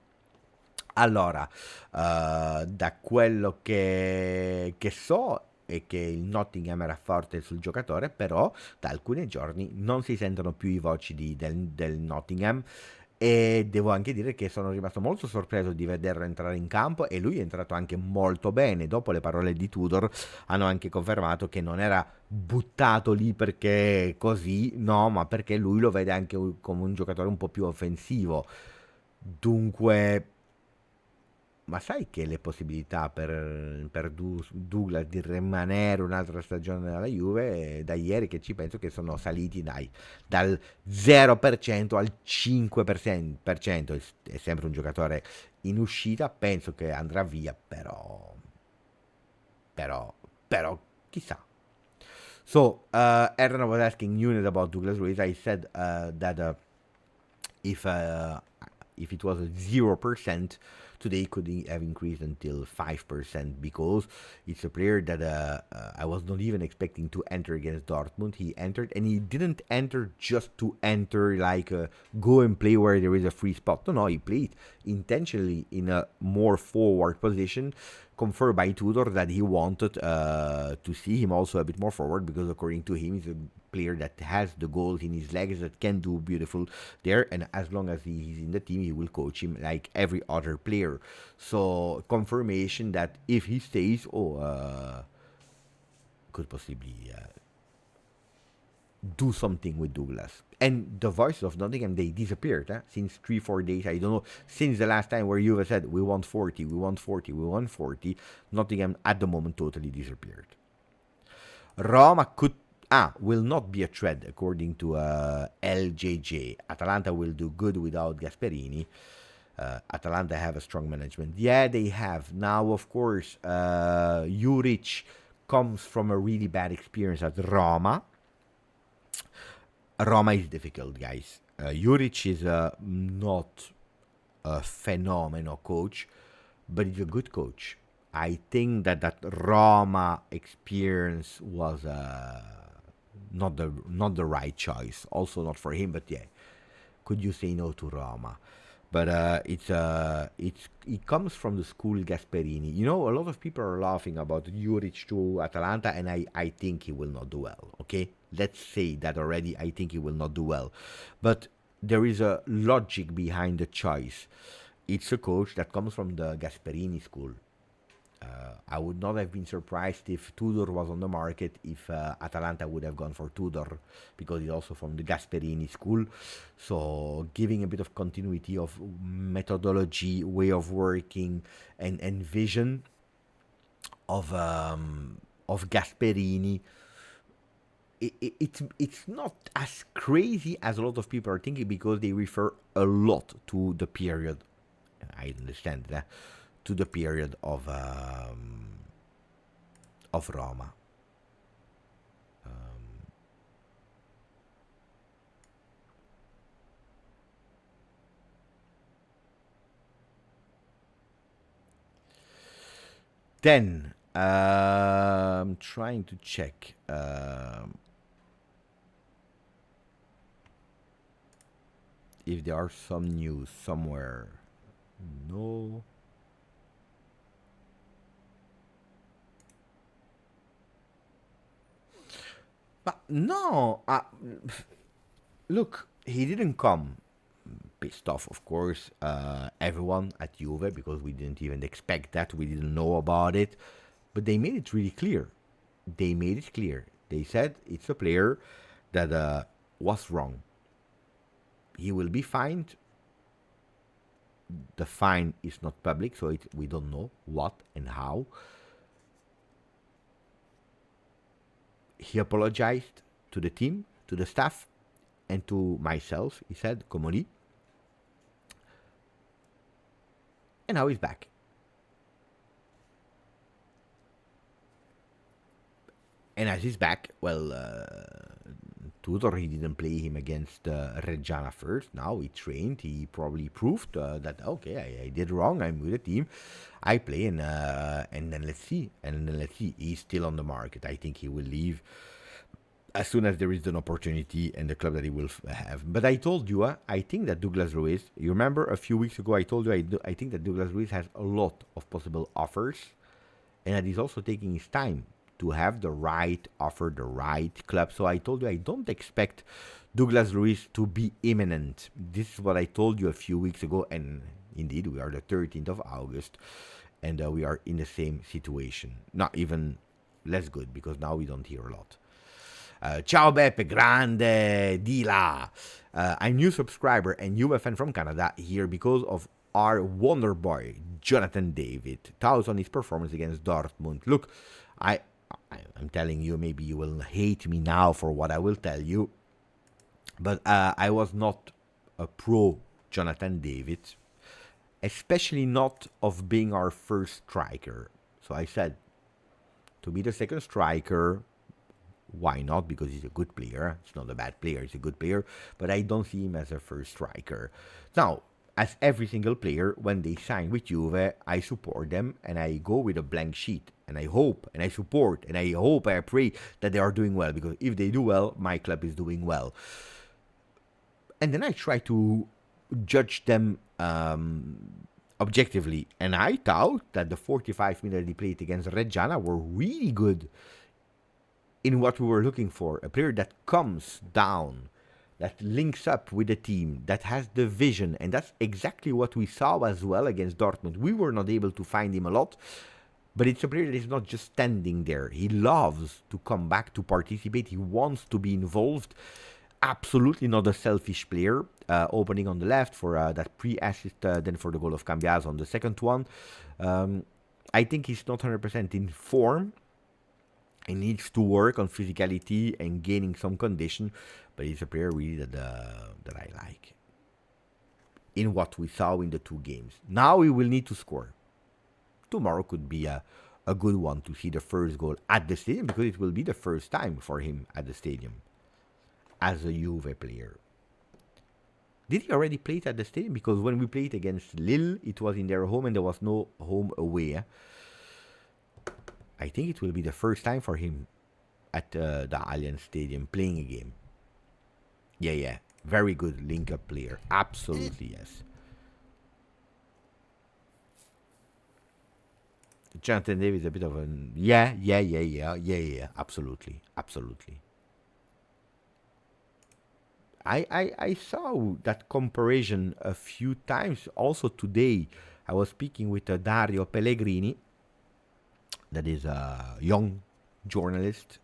Speaker 2: Allora, da quello che so è che il Nottingham era forte sul giocatore, però da alcuni giorni non si sentono più i voci del Nottingham e devo anche dire che sono rimasto molto sorpreso di vederlo entrare in campo e lui è entrato anche molto bene. Dopo le parole di Tudor hanno anche confermato che non era buttato lì perché così, no, ma perché lui lo vede anche come un giocatore un po' più offensivo. Dunque, ma sai che le possibilità per Douglas di rimanere un'altra stagione nella Juve, da ieri che ci penso, che sono saliti dal 0% al 5%. È sempre un giocatore in uscita, penso che andrà via, però, però, chissà. So, Erna was asking Nunez about Douglas Luiz. I said that if if it was 0%, today could have increased until 5% because it's a player that I was not even expecting to enter against Dortmund. He entered and he didn't enter just to enter, like go and play where there is a free spot. No, he played intentionally in a more forward position, confirmed by Tudor that he wanted to see him also a bit more forward because according to him he's a player that has the goals in his legs, that can do beautiful there, and as long as he's in the team he will coach him like every other player. So confirmation that if he stays, could possibly do something with Douglas. And the voices of Nottingham, they disappeared since 3-4 days. I don't know, since the last time where Juve said we want 40, we want 40, we want 40, Nottingham at the moment totally disappeared. Roma will not be a threat according to LJJ. Atalanta will do good without Gasperini. Atalanta have a strong management. Yeah, they have. Now, of course, Juric comes from a really bad experience at Roma. Roma is difficult, guys. Juric is not a phenomenal coach, but he's a good coach. I think that Roma experience was not the right choice. Also not for him, but yeah, could you say no to Roma? But it comes from the school Gasperini. You know, a lot of people are laughing about Juric to Atalanta, and I think he will not do well. Okay, let's say that already. I think he will not do well, but there is a logic behind the choice. It's a coach that comes from the Gasperini school. I would not have been surprised if Tudor was on the market, if Atalanta would have gone for Tudor, because he's also from the Gasperini school. So giving a bit of continuity of methodology, way of working, and vision of Gasperini. It's not as crazy as a lot of people are thinking, because they refer a lot to the period. I understand that. To the period of Roma. Then I'm trying to check. If there are some news somewhere. No. But no, look, he didn't come pissed off, of course, everyone at Juve, because we didn't even expect that, we didn't know about it, but they made it really clear. They said it's a player that was wrong. He will be fined. The fine is not public, so we don't know what and how. He apologized to the team, to the staff, and to myself, he said, Comoli. And now he's back. And as he's back, well, Tudor, he didn't play him against Reggiana first. Now he trained. He probably proved that, okay, I did wrong. I'm with the team. I play, and then let's see. And then let's see. He's still on the market. I think he will leave as soon as there is an opportunity and the club that he will have. But I told you, I think that Douglas Luiz, you remember a few weeks ago I told you I think that Douglas Luiz has a lot of possible offers, and that he's also taking his time to have the right offer, the right club. So I told you I don't expect Douglas Luiz to be imminent. This is what I told you a few weeks ago, and indeed we are the 13th of August, and we are in the same situation. Not even less good, because now we don't hear a lot. Ciao Beppe, grande, di là. I'm new subscriber and Juve fan from Canada, here because of our wonder boy, Jonathan David. Thoughts on his performance against Dortmund. Look, I'm telling you, maybe you will hate me now for what I will tell you, but I was not a pro Jonathan David, especially not of being our first striker. So I said, to be the second striker, why not? Because he's a good player. It's not a bad player, he's a good player, but I don't see him as a first striker. Now, as every single player, when they sign with Juve, I support them and I go with a blank sheet. And I hope, and I support, and I hope, I pray that they are doing well. Because if they do well, my club is doing well. And then I try to judge them objectively. And I thought that the 45 minutes he played against Reggiana were really good in what we were looking for. A player that comes down, that links up with the team, that has the vision. And that's exactly what we saw as well against Dortmund. We were not able to find him a lot, but it's a player that is not just standing there. He loves to come back, to participate. He wants to be involved. Absolutely not a selfish player. Opening on the left for that pre-assist, then for the goal of Cambiaso on the second one. I think he's not 100% in form. He needs to work on physicality and gaining some condition, but he's a player really that I like. In what we saw in the two games. Now we will need to score. Tomorrow could be a good one to see the first goal at the stadium, because it will be the first time for him at the stadium as a Juve player. Did he already play it at the stadium? Because when we played against Lille, it was in their home and there was no home away. I think it will be the first time for him at the Allianz Stadium playing a game. Yeah. Very good link-up player. Absolutely, yes. Jonathan David is a bit of an... Yeah. Absolutely. I saw that comparison a few times. Also today, I was speaking with Dario Pellegrini, that is a young journalist,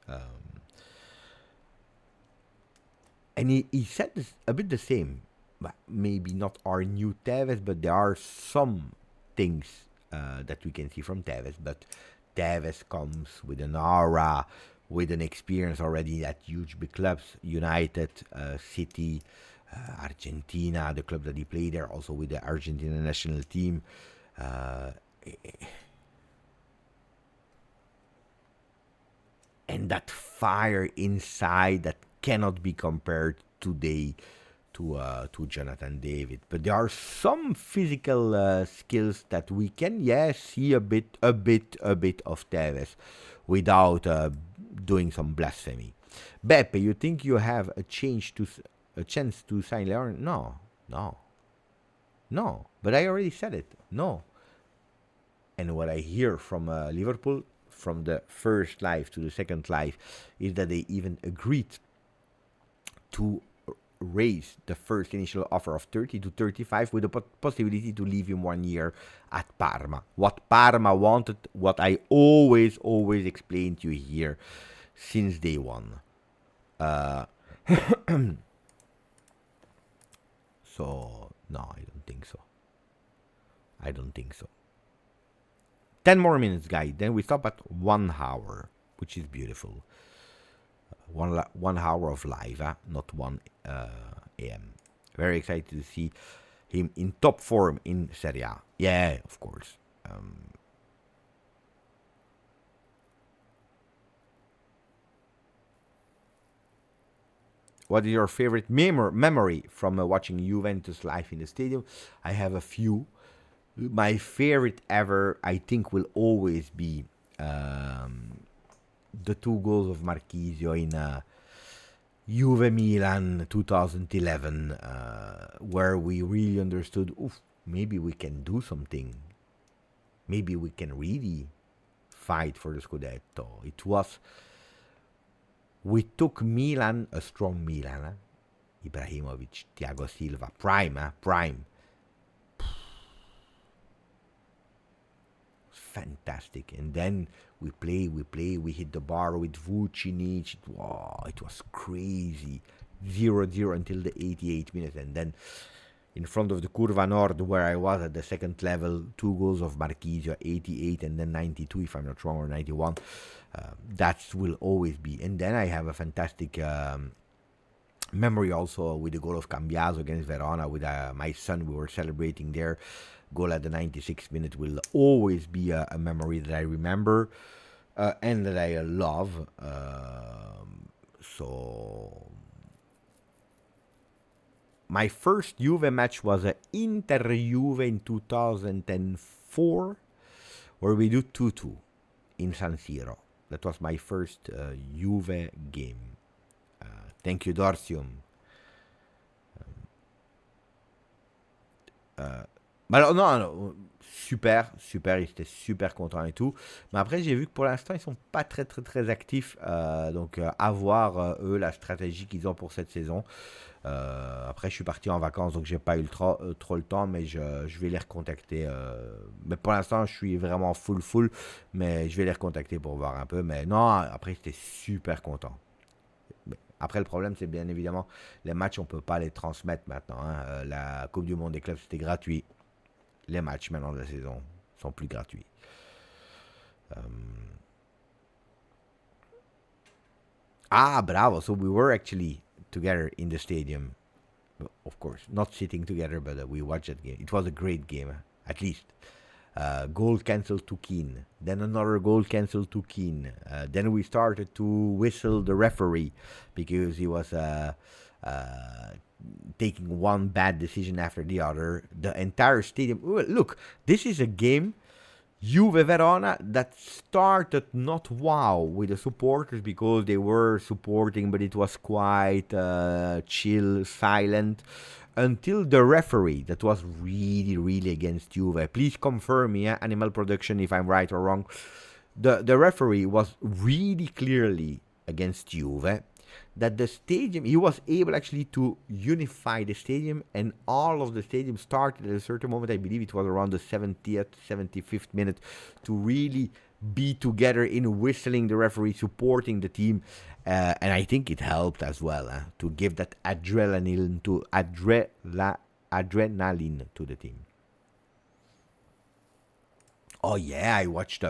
Speaker 2: and he said this, a bit the same. Maybe not our new Tevez, but there are some things that we can see from Tevez. But Tevez comes with an aura, with an experience already at huge big clubs, United, City, Argentina, the club that he played there, also with the Argentina national team. And that fire inside that cannot be compared today to Jonathan David. But there are some physical skills that we can, see a bit of Tevez without doing some blasphemy. Beppe, you think you have a chance to sign Leon? No. But I already said it. No. And what I hear from Liverpool, from the first live to the second live, is that they even agreed to raise the first initial offer of 30 to 35 with the possibility to leave him 1 year at Parma. What Parma wanted, what I always explained to you here since day one. So, no, I don't think so. 10 more minutes, guys. Then we stop at 1 hour, which is beautiful. 1 hour of live, not 1 a.m. Very excited to see him in top form in Serie A. Yeah, of course. What is your favorite memory from watching Juventus live in the stadium? I have a few. My favorite ever, I think, will always be the 2 goals of Marchisio in Juve Milan 2011, where we really understood, oof, maybe we can do something. Maybe we can really fight for the Scudetto. We took Milan, a strong Milan, Ibrahimovic, Thiago Silva, prime. Fantastic. And then we hit the bar with Vucinic. Wow, it was crazy. 0-0 until the 88th minute. And then in front of the Curva Nord, where I was at the second level, 2 goals of Marchisio, 88 and then 92, if I'm not wrong, or 91. That will always be. And then I have a fantastic memory also with the goal of Cambiaso against Verona with my son. We were celebrating there. Goal at the 96th minute will always be a memory that I remember and that I love. So my first Juve match was Inter-Juve in 2004, where we do 2-2 in San Siro. That was my first Juve game. Thank you, Dorsium. Alors non, super, j'étais super content et tout. Mais après, j'ai vu que pour l'instant, ils sont pas très actifs. Donc, à voir, eux, la stratégie qu'ils ont pour cette saison. Après, je suis parti en vacances, donc j'ai pas eu trop le temps, mais je vais les recontacter. Mais pour l'instant, je suis vraiment full, mais je vais les recontacter pour voir un peu. Mais non, après, j'étais super content. Après, le problème, c'est bien évidemment, les matchs, on peut pas les transmettre maintenant. Hein. La Coupe du Monde des clubs, c'était gratuit. Les matchs, maintenant, de la saison, sont plus gratuits. Bravo. So we were actually together in the stadium. Of course, not sitting together, but we watched that game. It was a great game, at least. Goal cancelled to Keane. Then another goal cancelled to Keane. Then we started to whistle the referee because he was taking one bad decision after the other. The entire stadium. Look, this is a game, Juve Verona, that started not wow with the supporters because they were supporting, but it was quite chill, silent, until the referee that was really against Juve. Please confirm me, Animal Production, if I'm right or wrong. The referee was really clearly against Juve. That the stadium, he was able actually to unify the stadium, and all of the stadium started at a certain moment, I believe it was around the 70th, 75th minute, to really be together in whistling the referee, supporting the team, and I think it helped as well to give that adrenaline to the team. Oh yeah, I watched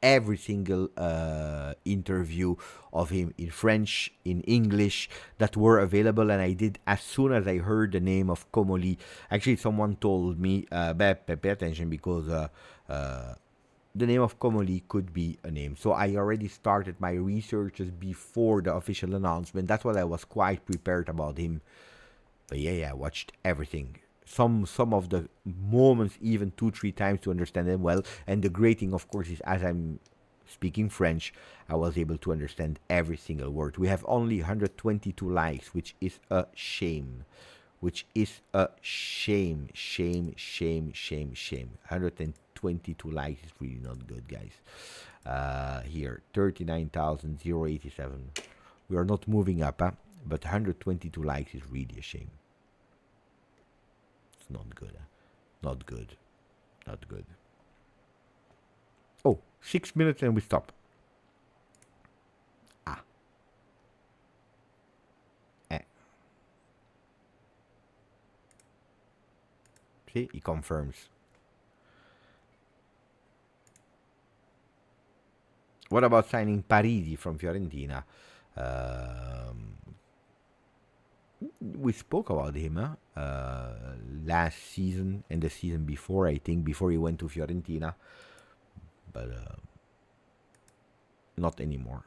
Speaker 2: every single interview of him in French, in English that were available, and I did as soon as I heard the name of Comoli. Actually, someone told me, pay attention because the name of Comoli could be a name. So I already started my researches before the official announcement. That's why I was quite prepared about him. But yeah, I watched everything. Some of the moments even 2-3 times to understand them well. And the great thing, of course, is as I'm speaking French, I was able to understand every single word. We have only 122 likes, which is a shame. Shame. 122 likes is really not good, guys. Here, 39,087. We are not moving up, but 122 likes is really a shame. Not good. Not good. Oh, 6 minutes and we stop. See, he confirms. What about signing Parisi from Fiorentina? We spoke about him last season and the season before, I think, before he went to Fiorentina, but not anymore.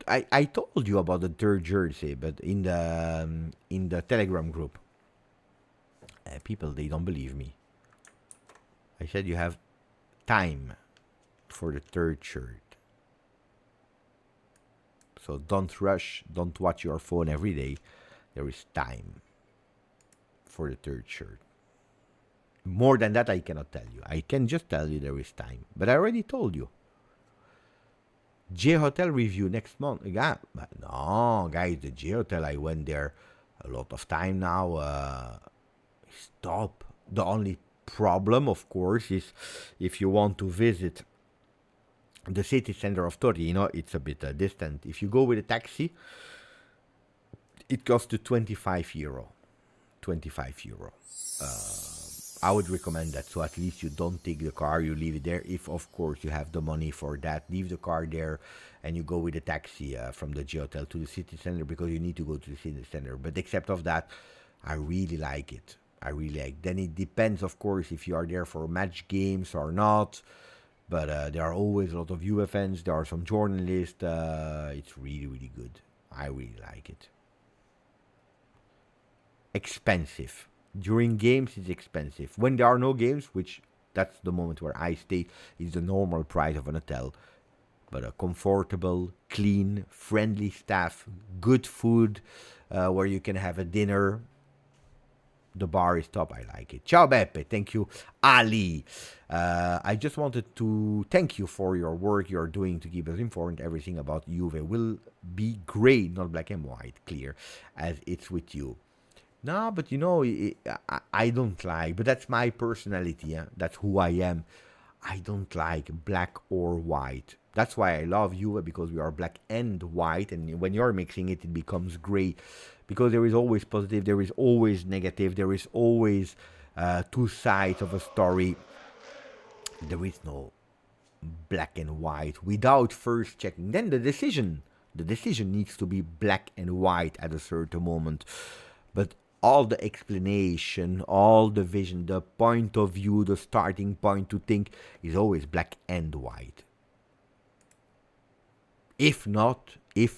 Speaker 2: I told you about the third jersey, but in the Telegram group, people, they don't believe me. I said you have time for the third shirt. So don't rush, don't watch your phone every day. There is time for the third shirt. More than that, I cannot tell you. I can just tell you there is time. But I already told you. J Hotel review next month. Yeah, but no, guys, the J Hotel, I went there a lot of time now. Stop. The only problem, of course, is if you want to visit the city center of Torino, it's a bit distant. If you go with a taxi, it costs you 25 euro. 25 euro. I would recommend that. So at least you don't take the car, you leave it there. If, of course, you have the money for that, leave the car there and you go with a taxi from the G Hotel to the city center, because you need to go to the city center. But except of that, I really like it. I really like it. Then it depends, of course, if you are there for match games or not. But there are always a lot of Juve fans. There are some journalists. It's really, really good. I really like it. Expensive. During games, it's expensive. When there are no games, which that's the moment where I stay, is the normal price of an hotel. But a comfortable, clean, friendly staff, good food, where you can have a dinner. The bar is top. I like it. Ciao Beppe. Thank you, Ali. I just wanted to thank you for your work you're doing to keep us informed. Everything about Juve will be grey, not black and white, clear, as it's with you. No, but you know, I don't like, but that's my personality. Yeah? That's who I am. I don't like black or white. That's why I love Juve, because we are black and white, and when you're mixing it, it becomes grey. Because there is always positive, there is always negative, there is always two sides of a story. There is no black and white without first checking. Then the decision needs to be black and white at a certain moment. But all the explanation, all the vision, the point of view, the starting point to think is always black and white. If not, you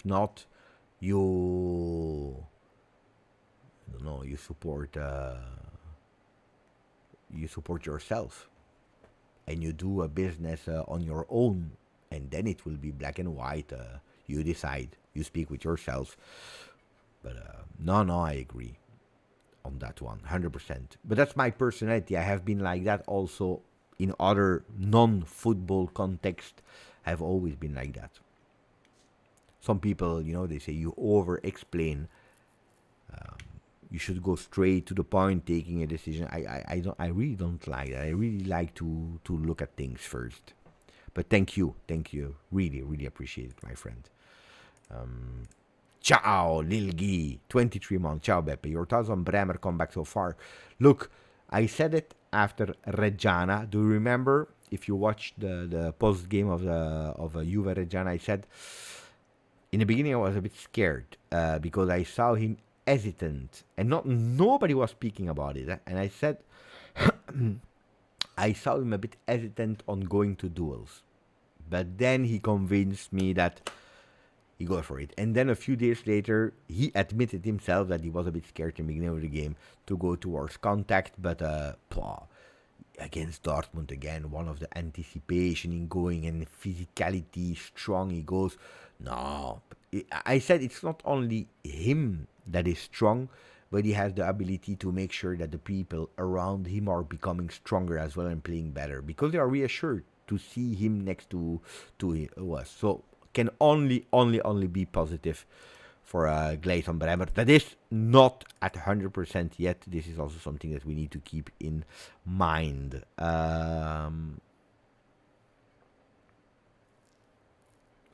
Speaker 2: support yourself, and you do a business on your own, and then it will be black and white. You decide, you speak with yourself. But no, I agree on that one, 100%. But that's my personality. I have been like that also in other non-football context. I've always been like that. Some people, they say you over-explain. You should go straight to the point, taking a decision. I really don't like that. I really like to look at things first. But thank you. Really, really appreciate it, my friend. Ciao, Lil Guy, 23 months. Ciao, Beppe. Your thoughts on Bremer comeback so far? Look, I said it after Reggiana. Do you remember? If you watched the post game of Juve Reggiana, I said in the beginning I was a bit scared because I saw him hesitant, and nobody was speaking about it. And I said I saw him a bit hesitant on going to duels, but then he convinced me that he goes for it. And then a few days later, he admitted himself that he was a bit scared in the beginning of the game to go towards contact. But against Dortmund again, one of the anticipation in going and physicality, strong he goes. No, I said it's not only him that is strong, but he has the ability to make sure that the people around him are becoming stronger as well and playing better, because they are reassured to see him next to us. So can only be positive for Gleison Bremer. That is not at 100% yet. This is also something that we need to keep in mind.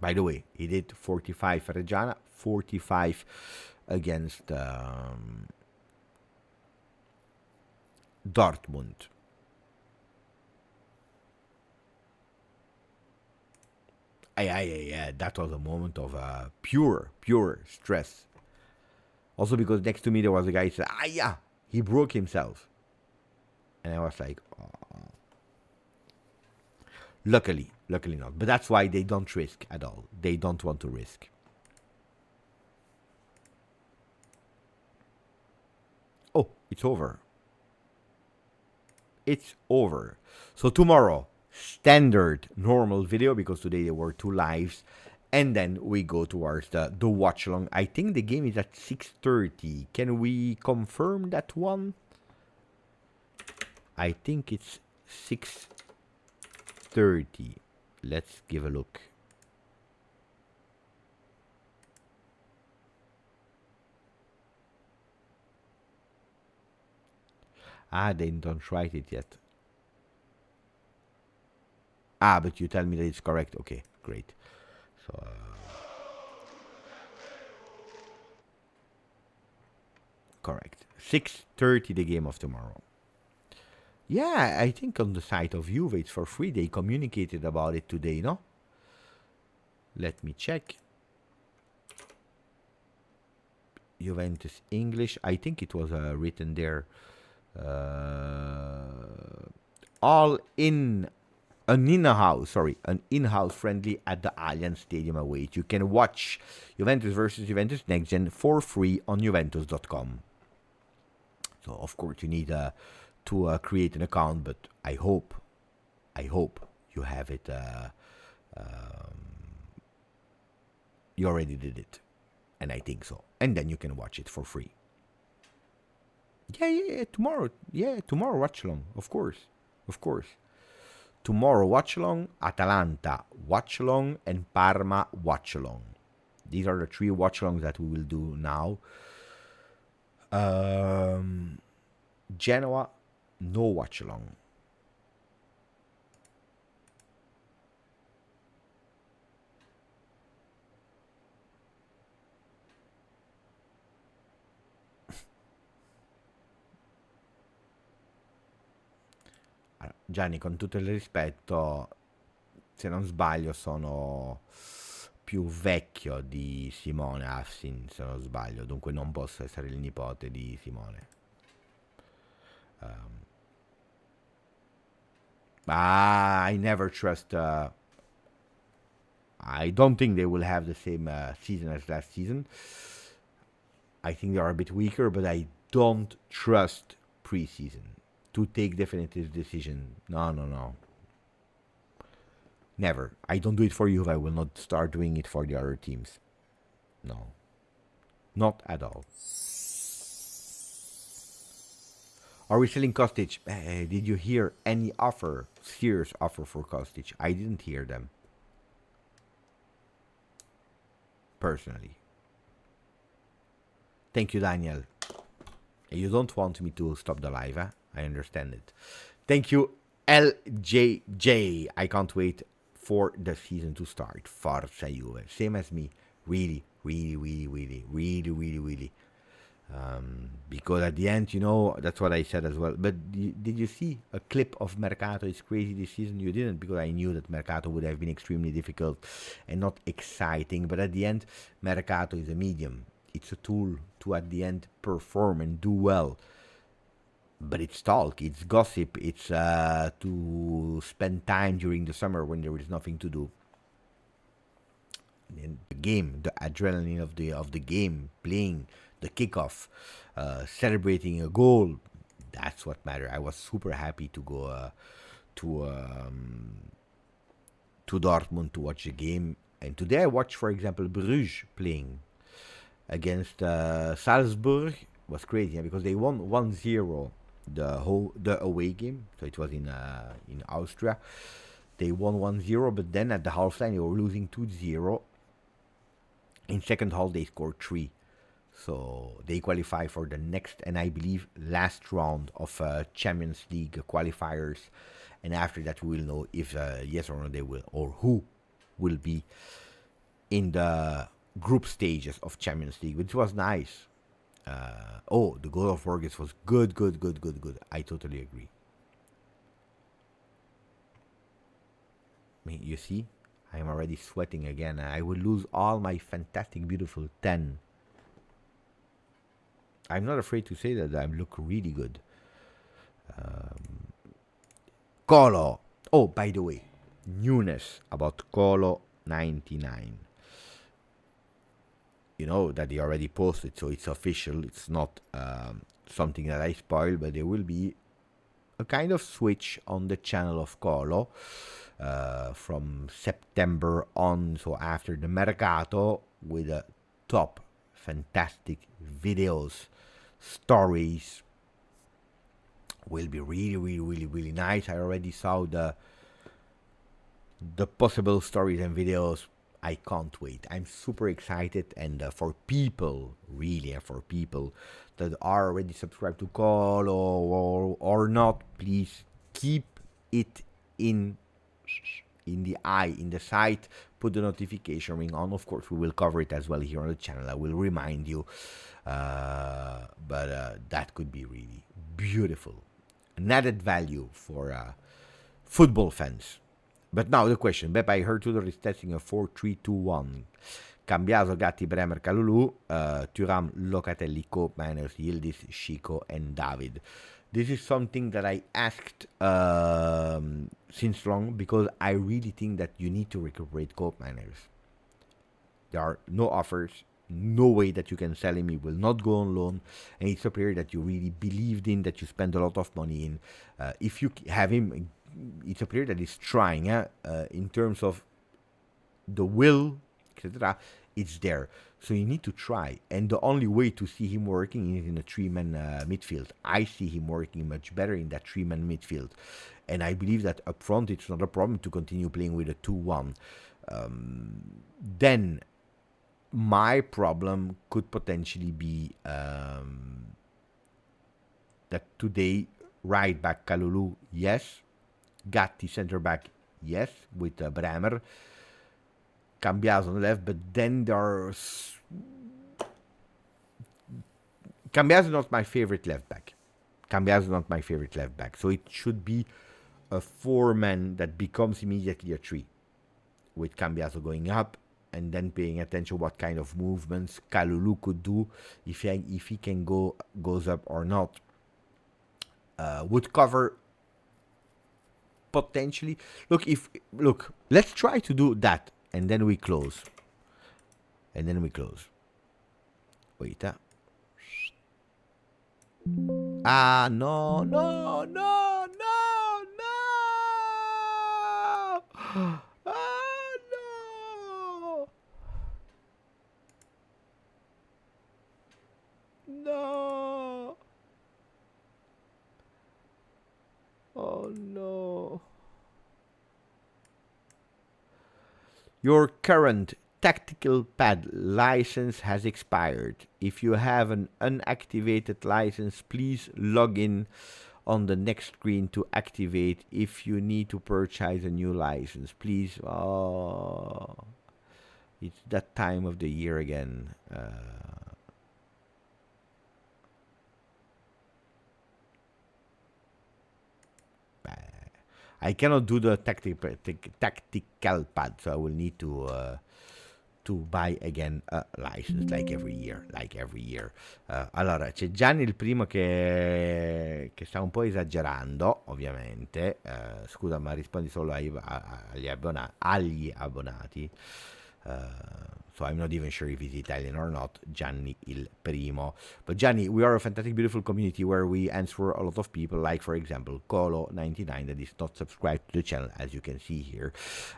Speaker 2: By the way, he did 45 for Reggiana, 45 against Dortmund. Yeah, that was a moment of pure stress. Also because next to me there was a guy who said, he broke himself. And I was like, oh. Luckily not. But that's why they don't risk at all. They don't want to risk. Oh, it's over. It's over. So tomorrow, standard normal video, because today there were 2 lives, and then we go towards the watch along. I think the game is at 6:30. Can we confirm that one? I think it's 6:30. Let's give a look. Ah, they don't write it yet. Ah, but you tell me that it's correct. Okay, great. So, correct. 6:30 the game of tomorrow. Yeah, I think on the site of Juve it's for free. They communicated about it today, no? Let me check. Juventus English. I think it was written there. All in an in-house friendly at the Allianz Stadium await. You can watch Juventus versus Juventus Next Gen for free on Juventus.com. So of course you need to create an account, but I hope you have it. You already did it, and I think so. And then you can watch it for free. Yeah, tomorrow. Yeah, tomorrow watch along. Of course. Tomorrow watch along, Atalanta watch along, and Parma watch along. These are the 3 watch alongs that we will do now. Genoa, no watch along. Gianni, con tutto il rispetto, se non sbaglio sono più vecchio di Simone Afsin, se non sbaglio, dunque non posso essere il nipote di Simone. I never trust. I don't think they will have the same season as last season. I think they are a bit weaker, but I don't trust preseason to take definitive decision. No. Never. I don't do it for you. I will not start doing it for the other teams. No. Not at all. Are we selling Kostic? Did you hear any offer? Serious offer for Kostic? I didn't hear them. Personally. Thank you, Daniel. You don't want me to stop the live, huh? I understand it. Thank you, LJJ. I can't wait for the season to start. Forza Juve. Same as me. Really. Because at the end, you know, that's what I said as well. But did you see a clip of Mercato is crazy this season? You didn't, because I knew that Mercato would have been extremely difficult and not exciting. But at the end, Mercato is a medium. It's a tool to, at the end, perform and do well. But it's talk, it's gossip, it's to spend time during the summer when there is nothing to do. And the game, the adrenaline of the game, playing, the kickoff, celebrating a goal, that's what matters. I was super happy to go to Dortmund to watch the game. And today I watched, for example, Bruges playing against Salzburg. It was crazy, because they won 1-0 the away game. So it was in Austria. They won 1-0, but then at the halftime they were losing 2-0. In second half they scored 3. So they qualify for the next and I believe last round of Champions League qualifiers. And after that we will know if yes or no they will, or who will be in the group stages of Champions League, which was nice. The goal of Borges was good. I totally agree. I mean, you see, I am already sweating again. I will lose all my fantastic, beautiful 10. I'm not afraid to say that I look really good. Colo. Oh, by the way, newness about Colo 99. You know that they already posted, so it's official. It's not something that I spoiled, but there will be a kind of switch on the channel of Colo from September on, so after the Mercato, with a top fantastic videos, stories. Will be really nice. I already saw the possible stories and videos. I can't wait. I'm super excited, and for people, really, for people that are already subscribed to Colo or not, please keep it in the eye, in the sight. Put the notification ring on. Of course, we will cover it as well here on the channel. I will remind you, but that could be really beautiful, an added value for football fans. But now the question, Beppe, I heard Tudor is testing a 4-3-2-1. Cambiaso, Gatti, Bremer, Kalulu, Thuram, Locatelli, Cope, Manners, Yildiz, Chico, and David. This is something that I asked since long, because I really think that you need to recuperate Cope, Manners. There are no offers, no way that you can sell him. He will not go on loan, and it's a player that you really believed in, that you spend a lot of money in. If you have him, it's a player that is trying, in terms of the will, etc. It's there, so you need to try. And the only way to see him working is in a 3-man midfield. I see him working much better in that 3-man midfield, and I believe that up front it's not a problem to continue playing with a 2-1. Then my problem could potentially be that today right back Kalulu, yes. Gatti center back, yes, with Bremer. Cambiaso on the left, but then there's Cambiaso is not my favorite left back. So it should be a 4-man that becomes immediately a 3, with Cambiaso going up and then paying attention what kind of movements Kalulu could do, if he can goes up or not. Would cover potentially. Look, let's try to do that, and then we close. Wait. No. Ah, no. No. Oh no. Your current tactical pad license has expired. If you have an unactivated license, please log in on the next screen to activate. If you need to purchase a new license, please. Oh, it's that time of the year again. I cannot do the tactical pad, so I will need to buy again a license, like every year. Allora, c'è Gianni il primo che sta un po' esagerando, ovviamente. Scusa, ma rispondi solo agli abbonati. So I'm not even sure if he's Italian or not. Gianni il primo. But Gianni, we are a fantastic, beautiful community where we answer a lot of people, like for example Colo99 that is not subscribed to the channel, as you can see here,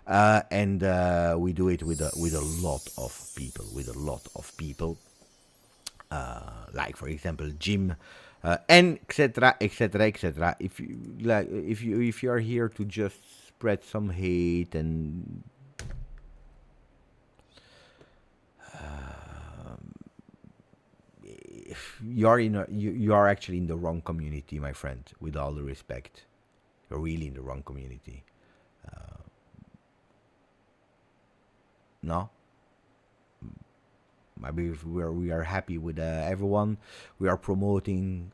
Speaker 2: and we do it with a lot of people, like for example Jim, and etc. If you are here to just spread some hate and you are actually in the wrong community, my friend. With all the respect, you're really in the wrong community. No, maybe we are happy with everyone. We are promoting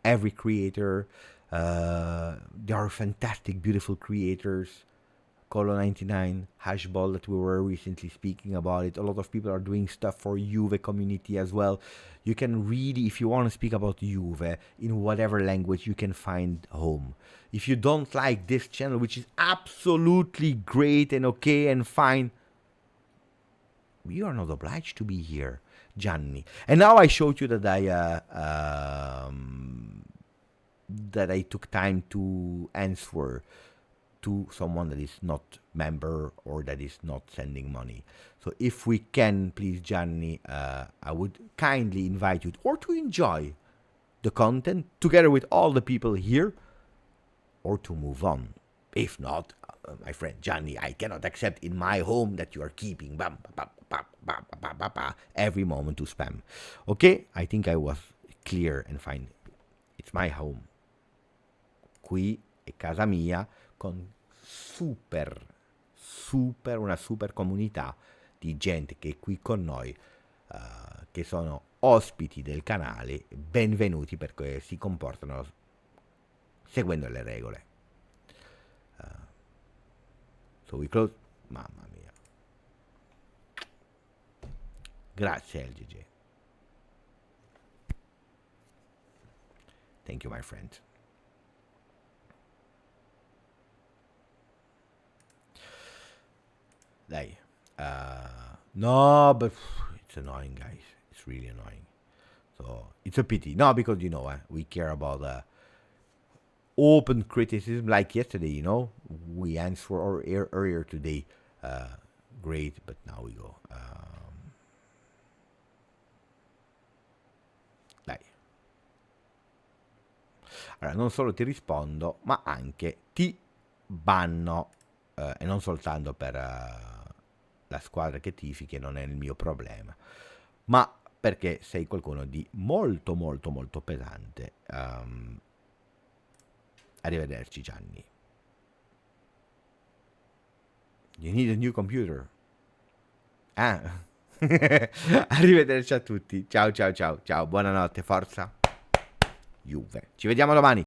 Speaker 2: every creator. There are fantastic, beautiful creators. Colo99, Hashball that we were recently speaking about it. A lot of people are doing stuff for Juve community as well. You can really, if you want to speak about Juve in whatever language, you can find home. If you don't like this channel, which is absolutely great and okay and fine, You are not obliged to be here, Gianni. And now I showed you that I took time to answer to someone that is not member or that is not sending money. So if we can, please, Gianni, I would kindly invite you or to enjoy the content together with all the people here, or to move on. If not, my friend Gianni, I cannot accept in my home that you are keeping every moment to spam. Okay? I think I was clear and fine. It's my home. Qui è casa mia con una super comunità di gente che è qui con noi, che sono ospiti del canale, benvenuti perché si comportano seguendo le regole. So we close. Mamma mia. Grazie LGJ. Thank you, my friend. Dai. No, but it's annoying, guys. It's really annoying. So it's a pity. No, because we care about open criticism like yesterday, we answered earlier today. Great, but now we go. Dai. Allora, non solo ti rispondo, ma anche ti banno, e non soltanto per la squadra che tifi, che non è il mio problema, ma perché sei qualcuno di molto, molto, molto pesante. Arrivederci, Gianni. You need a new computer. Arrivederci a tutti. Ciao, ciao, ciao, ciao. Buonanotte, forza Juve. Ci vediamo domani.